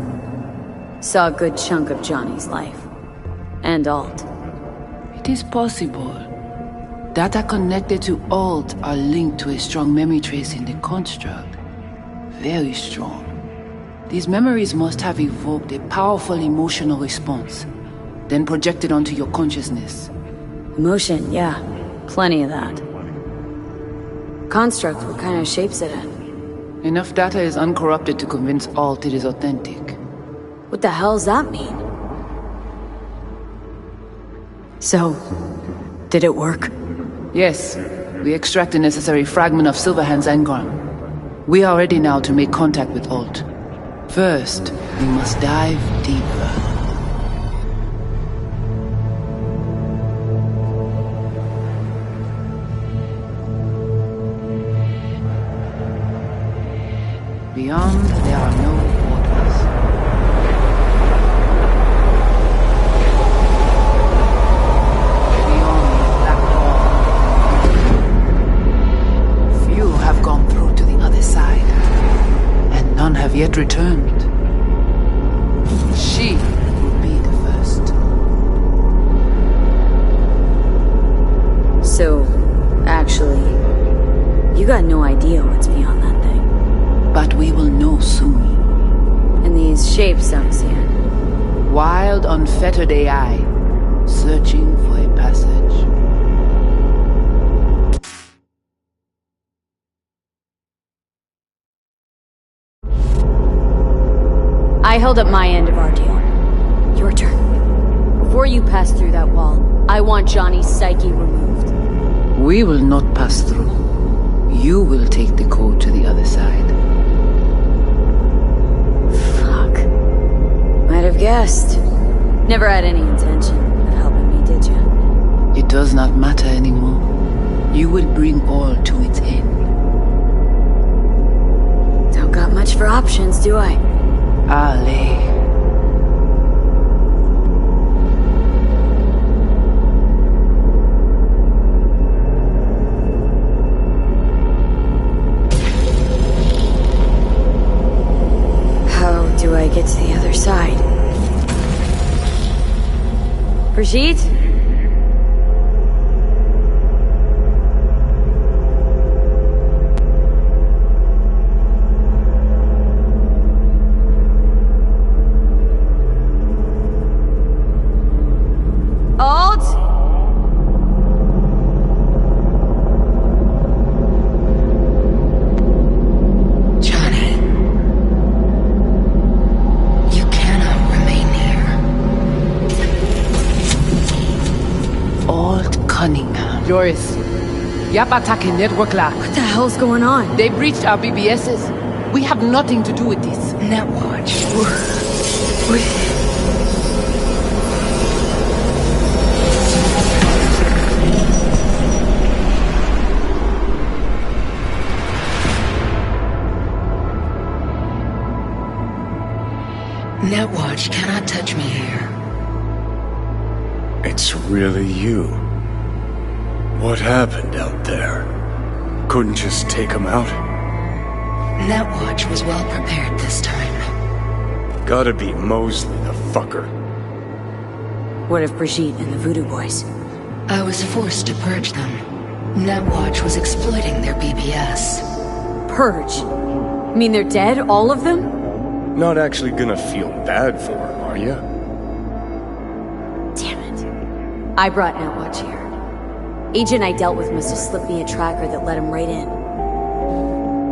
Saw a good chunk of Johnny's life. And Alt. It is possible. Data connected to Alt are linked to a strong memory trace in the construct. Very strong. These memories must have evoked a powerful emotional response, then projected onto your consciousness. Emotion, yeah. Plenty of that. Construct, what kind of shape's it in? Enough data is uncorrupted to convince Alt it is authentic. What the hell's that mean? So, did it work? Yes. We extract the necessary fragment of Silverhand's engram. We are ready now to make contact with Alt. First, we must dive deeper. Beyond, there are no borders. Beyond the Black Wall. Few have gone through to the other side, and none have yet returned. She will be the first. So, actually, you got no idea what's beyond that thing. But we will know soon. And these shapes I'm seeing? Wild, unfettered AI, searching for a passage. I held up my end of our deal. Your turn. Before you pass through that wall, I want Johnny's psyche removed. We will not pass through. You will take the code to the other side. Fuck. Might have guessed. Never had any intention of helping me, did you? It does not matter anymore. You will bring all to its end. Don't got much for options, do I? Ale. How do I get to the other side? Brigitte? Alt? Johnny, you cannot remain here. Alt Cunningham. Joris, Yap attacking network lock. What the hell's going on? They breached our BBSs. We have nothing to do with this. Netwatch. Netwatch cannot touch me here. It's really you. What happened out there? Couldn't just take him out? Netwatch was well prepared this time. Gotta be Mosley, the fucker. What of Brigitte and the Voodoo Boys? I was forced to purge them. Netwatch was exploiting their BBS. Purge? You mean they're dead, all of them? Not actually gonna feel bad for him, are you? Damn it. I brought Netwatch here. Agent I dealt with must have slipped me a tracker that let him right in.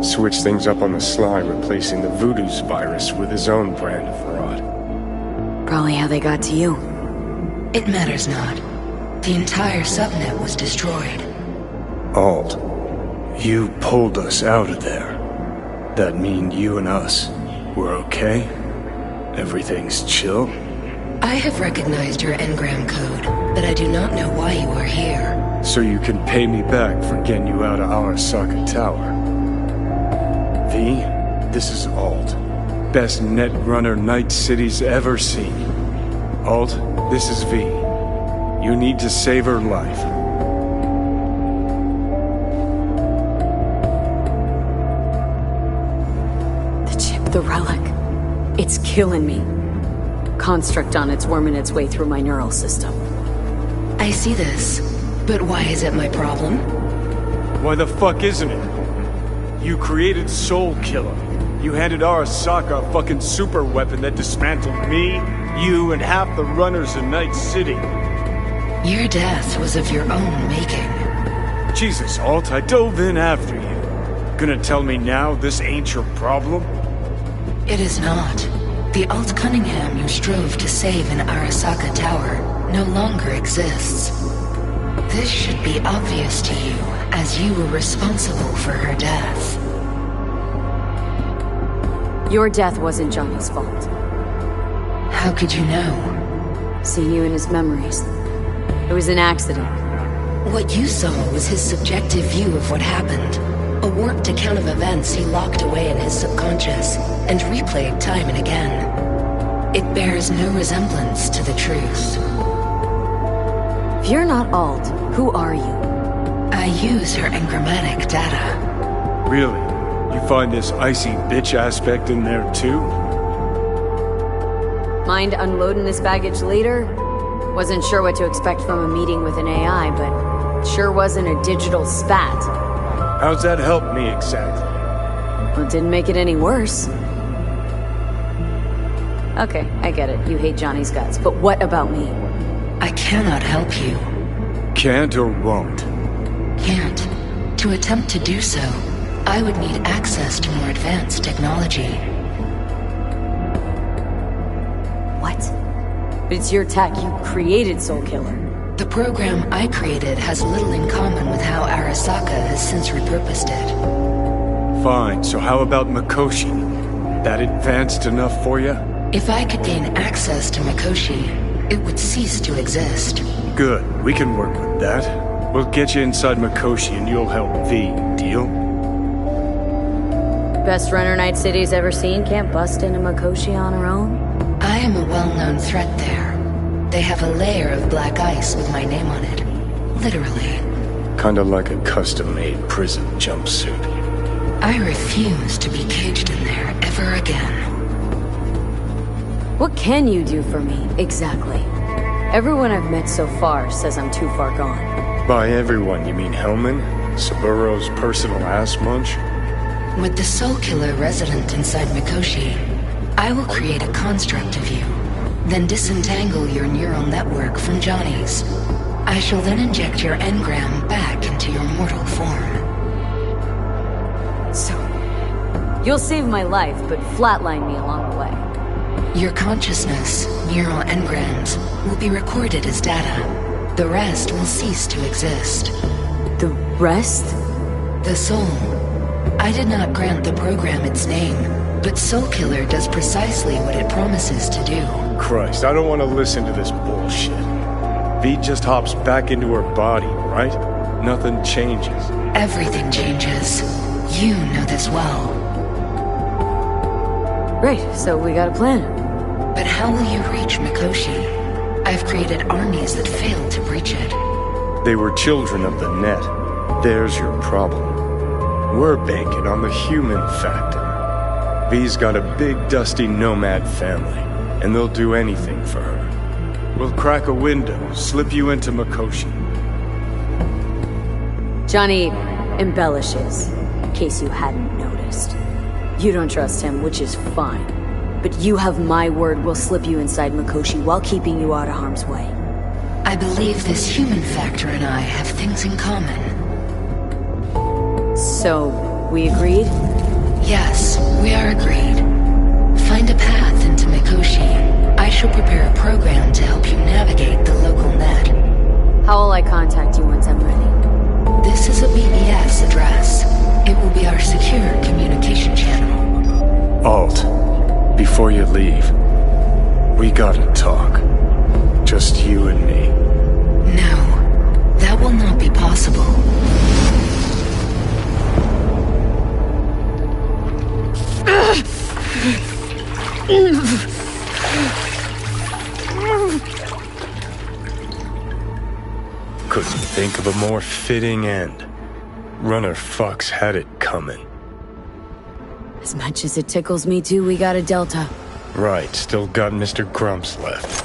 Switch things up on the sly, replacing the Voodoo's virus with his own brand of fraud. Probably how they got to you. It matters not. The entire subnet was destroyed. Alt, you pulled us out of there. That mean you and us, we're okay? Everything's chill? I have recognized your engram code, but I do not know why you are here. So you can pay me back for getting you out of Arasaka Tower. V, this is Alt. Best netrunner Night City's ever seen. Alt, this is V. You need to save her life. The chip, the relic. It's killing me. Construct on it's worming its way through my neural system. I see this, but why is it my problem? Why the fuck isn't it? You created Soul Killer. You handed Arasaka a fucking super weapon that dismantled me, you, and half the runners in Night City. Your death was of your own making. Jesus, Alt, I dove in after you. Gonna tell me now this ain't your problem? It is not. The Alt Cunningham you strove to save in Arasaka Tower no longer exists. This should be obvious to you, as you were responsible for her death. Your death wasn't Johnny's fault. How could you know? Seen you in his memories. It was an accident. What you saw was his subjective view of what happened. A warped account of events he locked away in his subconscious and replayed time and again. It bears no resemblance to the truth. If you're not Alt, who are you? I use her engrammatic data. Really? You find this icy bitch aspect in there too? Mind unloading this baggage later? Wasn't sure what to expect from a meeting with an AI, but sure wasn't a digital spat. How's that help me exactly? Well, it didn't make it any worse. Okay, I get it. You hate Johnny's guts, but what about me? I cannot help you. Can't or won't? Can't. To attempt to do so, I would need access to more advanced technology. But it's your tech. You created Soul Killer. The program I created has little in common with how Arasaka has since repurposed it. Fine, so how about Mikoshi? That advanced enough for you? If I could gain access to Mikoshi, it would cease to exist. Good, we can work with that. We'll get you inside Mikoshi and you'll help V. Deal? Best runner Night City's ever seen can't bust into Mikoshi on her own. I am a well-known threat there. They have a layer of black ice with my name on it. Literally. Kinda like a custom-made prison jumpsuit. I refuse to be caged in there ever again. What can you do for me, exactly? Everyone I've met so far says I'm too far gone. By everyone, you mean Hellman? Saburo's personal ass munch? With the Soul Killer resident inside Mikoshi, I will create a construct of you, then disentangle your neural network from Johnny's. I shall then inject your engram back into your mortal form. So, you'll save my life, but flatline me along the way. Your consciousness, neural engrams, will be recorded as data. The rest will cease to exist. The rest? The soul. I did not grant the program its name, but Soul Killer does precisely what it promises to do. Christ, I don't want to listen to this bullshit. V just hops back into her body, right? Nothing changes. Everything changes. You know this well. Great, so we got a plan. But how will you reach Mikoshi? I've created armies that failed to breach it. They were children of the net. There's your problem. We're banking on the human factor. V's got a big, dusty nomad family, and they'll do anything for her. We'll crack a window, slip you into Mikoshi. Johnny embellishes, in case you hadn't noticed. You don't trust him, which is fine. But you have my word we'll slip you inside Mikoshi while keeping you out of harm's way. I believe this human factor and I have things in common. So, we agreed? Yes, we are agreed. Find a path into Mikoshi. I shall prepare a program to help you navigate the local net. How will I contact you once I'm ready? This is a BES address. It will be our secure communication channel. Alt, before you leave, we gotta talk. Just you and me. No, that will not be possible. Couldn't think of a more fitting end. Runner fucks had it coming. As much as it tickles me too, we got a Delta. Right, still got Mr. Grumps left.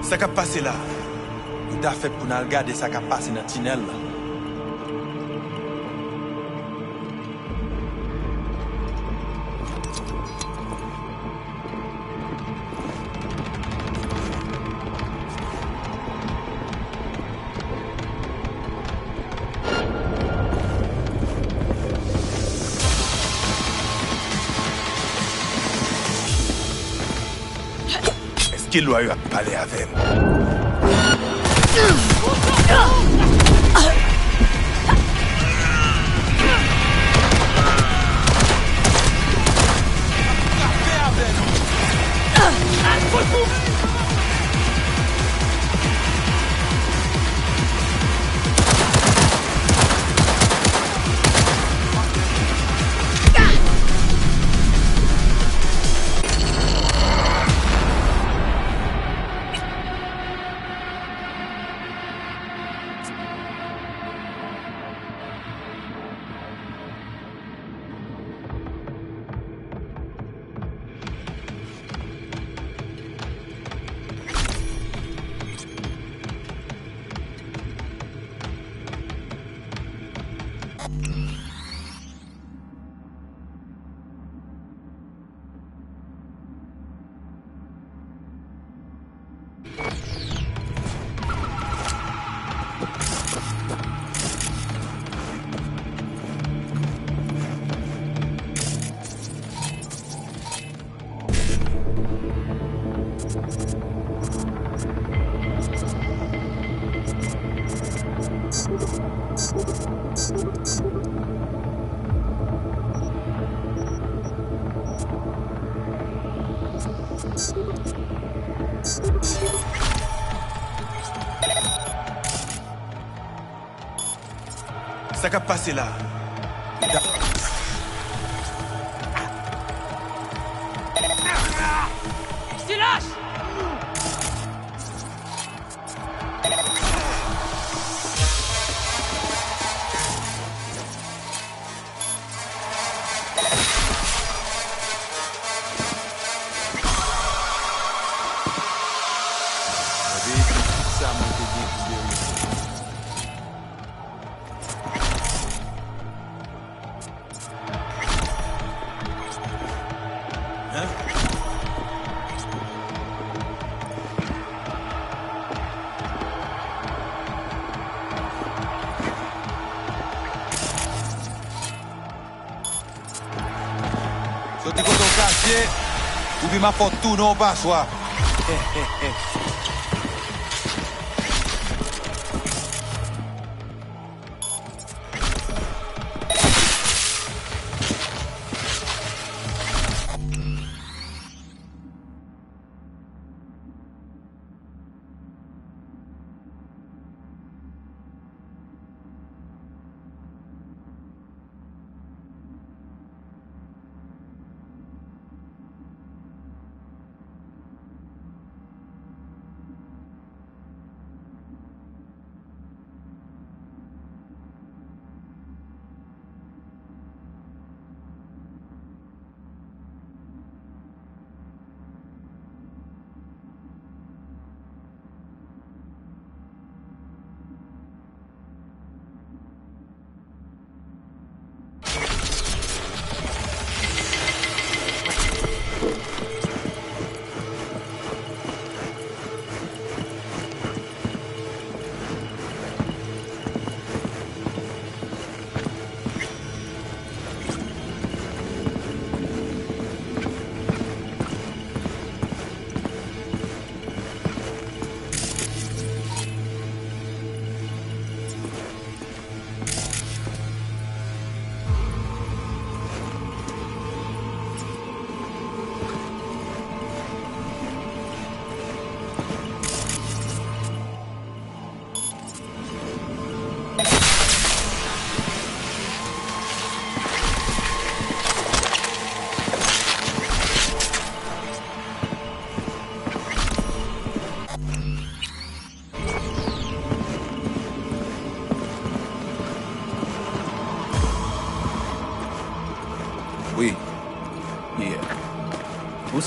Ça qui a passé là, il a fait pour nous regarder ça qui a passé dans le tunnel là. Est-ce qu'il doit parler avec elle? Ça qui a passé là. Tu lâches! Soti koto kache, ou bi ma fote tout non pas soi.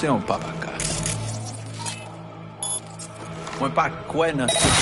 se yon pa baka. Mwen pa kwen nan sa.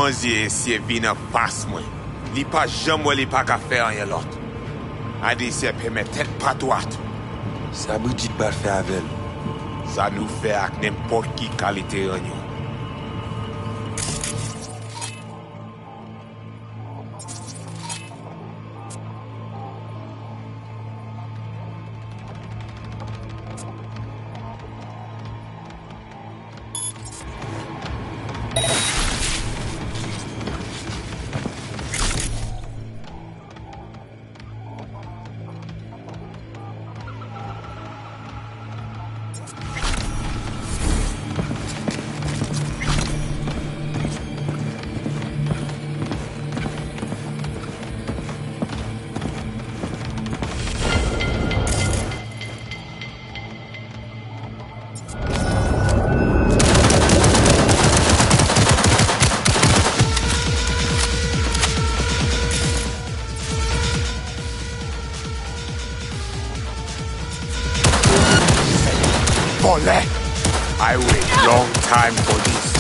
Manzi esye vina pas mwen. Li pa jam wè li pa ka fè an yè lot. Adi se peme tet patouat. Sa boudjit pa fè avel. Sa nou fè ak nemport ki kalite an yo. Ole! I wait long time for this.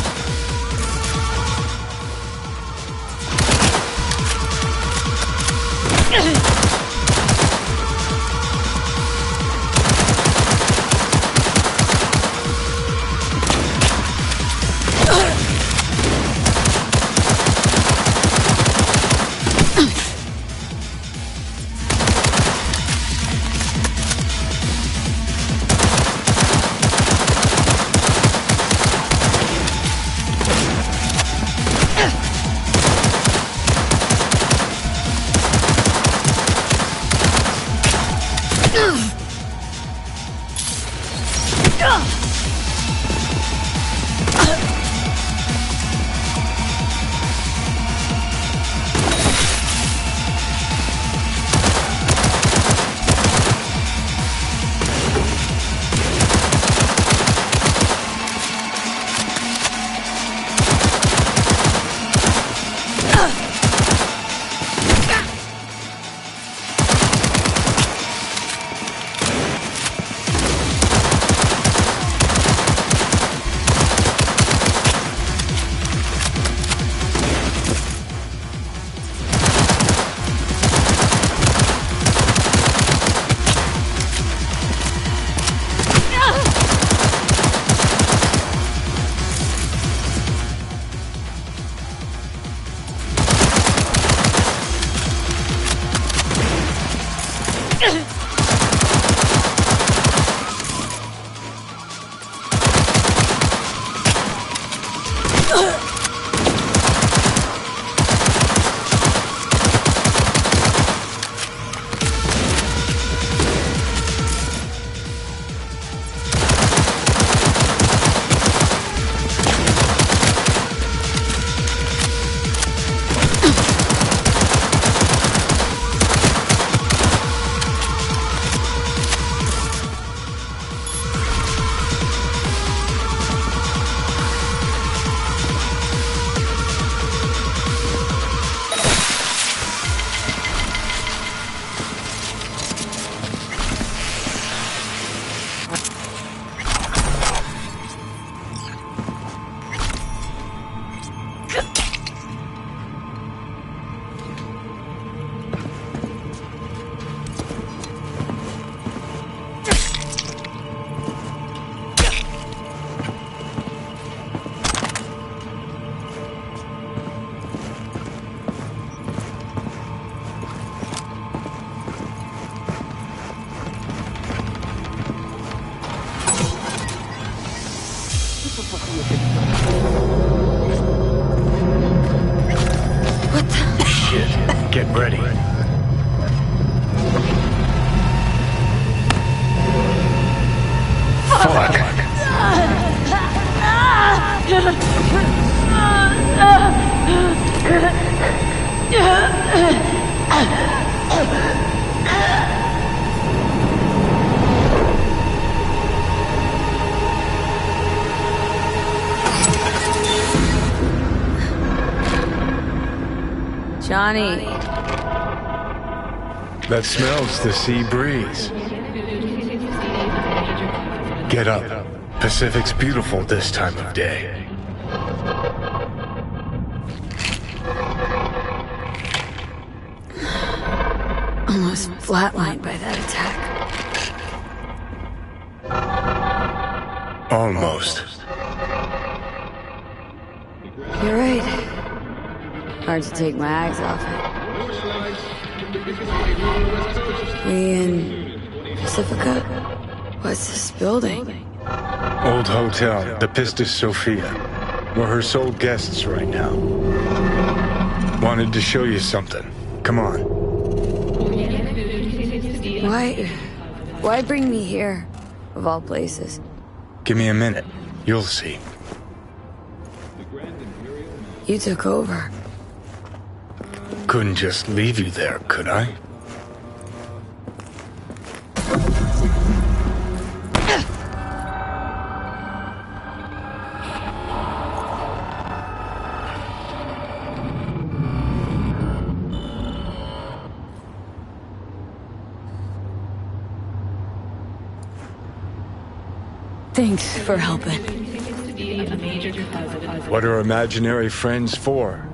What the? Shit. Get ready. Johnny. That smells the sea breeze. Get up. Pacific's beautiful this time of day. Almost flatlined by that attack. Almost. You're right. Hard to take my eyes off it. We in Pacifica? What's this building? Old hotel, the Pistis Sophia. We're her sole guests right now. Wanted to show you something. Come on. Why bring me here, of all places? Give me a minute. You'll see. You took over. Couldn't just leave you there, could I? Thanks for helping. What are imaginary friends for?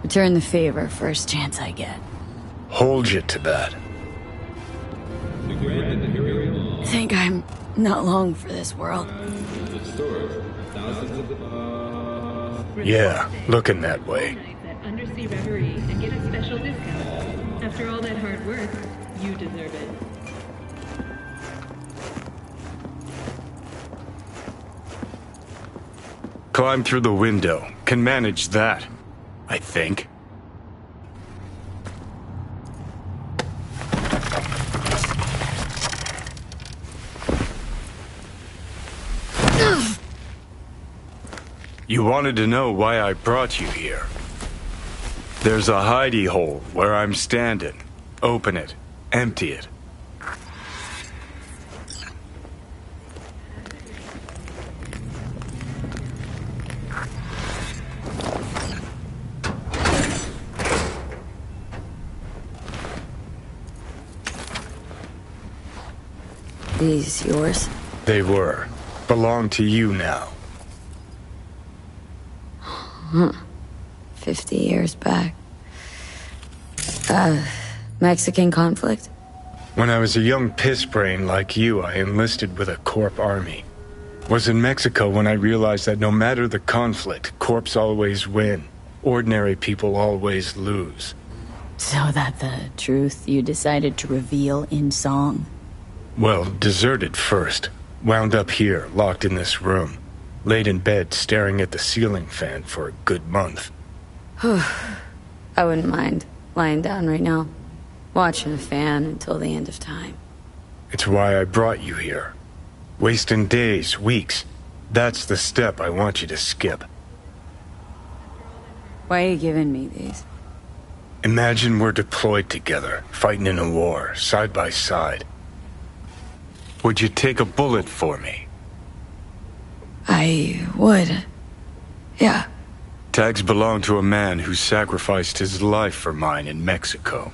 Return the favor first chance I get. Hold you to that. I think I'm not long for this world. Yeah, looking that way. Undersea reverie and get a special discount. After all that hard work, you deserve it. Climb through the window. Can manage that, I think. You wanted to know why I brought you here. There's a hidey hole where I'm standing. Open it. Empty it. These yours? They were. Belong to you now. 50 years back. Mexican conflict? When I was a young pissbrain like you, I enlisted with a Corp army. Was in Mexico when I realized that no matter the conflict, Corps always win. Ordinary people always lose. So that the truth you decided to reveal in song? Well, deserted first. Wound up here, locked in this room. Laid in bed, staring at the ceiling fan for a good month. I wouldn't mind lying down right now, watching a fan until the end of time. It's why I brought you here. Wasting days, weeks. That's the step I want you to skip. Why are you giving me these? Imagine we're deployed together, fighting in a war, side by side. Would you take a bullet for me? I would. Yeah. Tags belong to a man who sacrificed his life for mine in Mexico.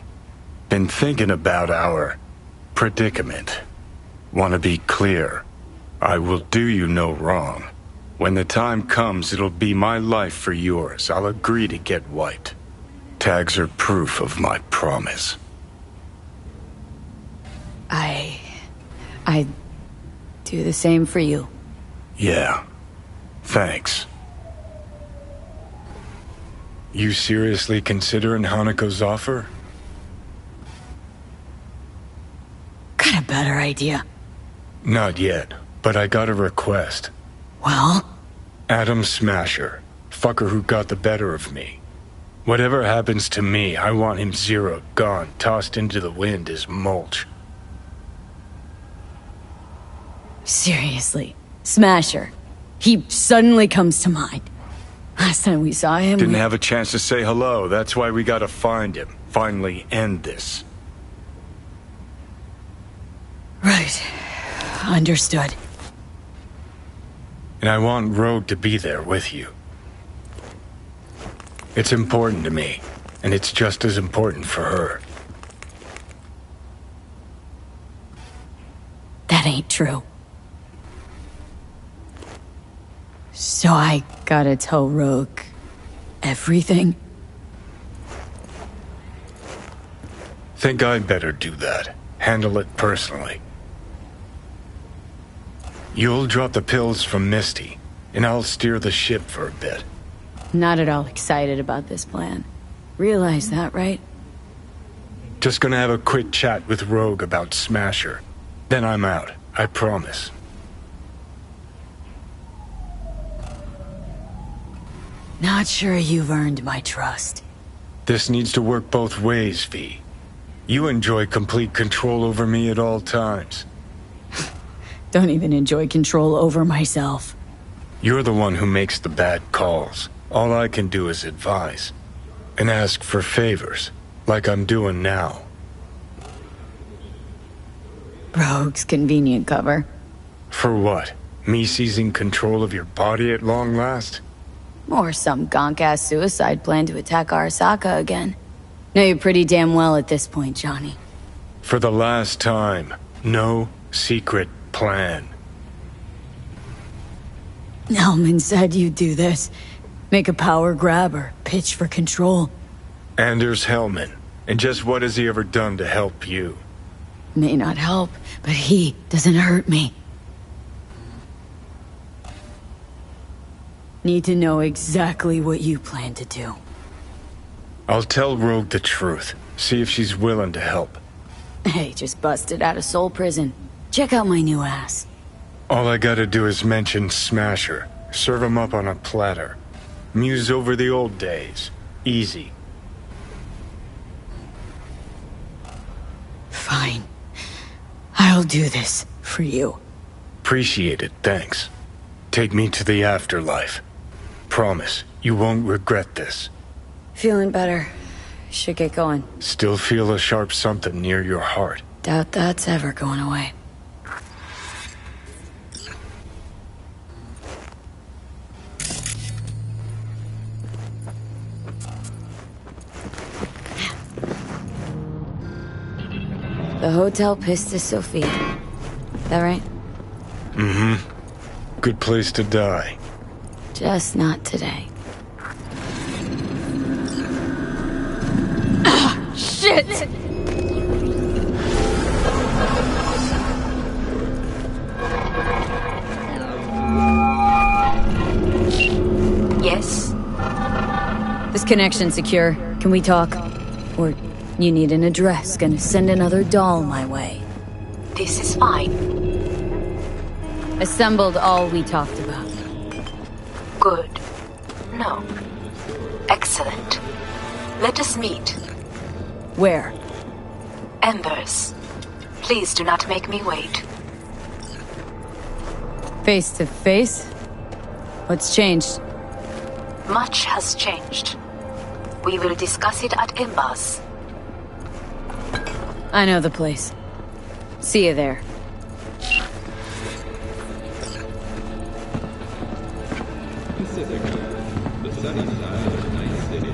Been thinking about our predicament. Want to be clear. I will do you no wrong. When the time comes, it'll be my life for yours. I'll agree to get wiped. Tags are proof of my promise. I'd do the same for you. Yeah. Thanks. You seriously considering Hanako's offer? Got a better idea. Not yet, but I got a request. Well? Adam Smasher. Fucker who got the better of me. Whatever happens to me, I want him zeroed, gone, tossed into the wind as mulch. Seriously. Smasher. He suddenly comes to mind. Last time we saw him... Didn't have a chance to say hello, that's why we gotta find him. Finally end this. Right. Understood. And I want Rogue to be there with you. It's important to me, and it's just as important for her. That ain't true. So I gotta tell Rogue everything? Think I'd better do that. Handle it personally. You'll drop the pills from Misty, and I'll steer the ship for a bit. Not at all excited about this plan. Realize that, right? Just gonna have a quick chat with Rogue about Smasher. Then I'm out, I promise. Not sure you've earned my trust. This needs to work both ways, V. You enjoy complete control over me at all times. Don't even enjoy control over myself. You're the one who makes the bad calls. All I can do is advise. And ask for favors, like I'm doing now. Rogue's convenient cover. For what? Me seizing control of your body at long last? Or some gonk-ass suicide plan to attack Arasaka again. Know you pretty damn well at this point, Johnny. For the last time, no secret plan. Hellman said you'd do this. Make a power grab or pitch for control. Anders Hellman. And just what has he ever done to help you? May not help, but he doesn't hurt me. Need to know exactly what you plan to do. I'll tell Rogue the truth. See if she's willing to help. Hey, just busted out of soul prison. Check out my new ass. All I gotta do is mention Smasher. Serve him up on a platter. Muse over the old days. Easy. Fine. I'll do this for you. Appreciate it, thanks. Take me to the afterlife. Promise, you won't regret this. Feeling better. Should get going. Still feel a sharp something near your heart. Doubt that's ever going away. The Hotel Pista Sofia. That right? Mm-hmm. Good place to die. Just not today. Ah, shit! Yes? This connection's secure. Can we talk? Or you need an address? Gonna send another doll my way. This is fine. Assembled all we talked about. Good. No. Excellent. Let us meet. Where? Embers. Please do not make me wait. Face to face? What's changed? Much has changed. We will discuss it at Embers. I know the place. See you there. The sunny side of the night city.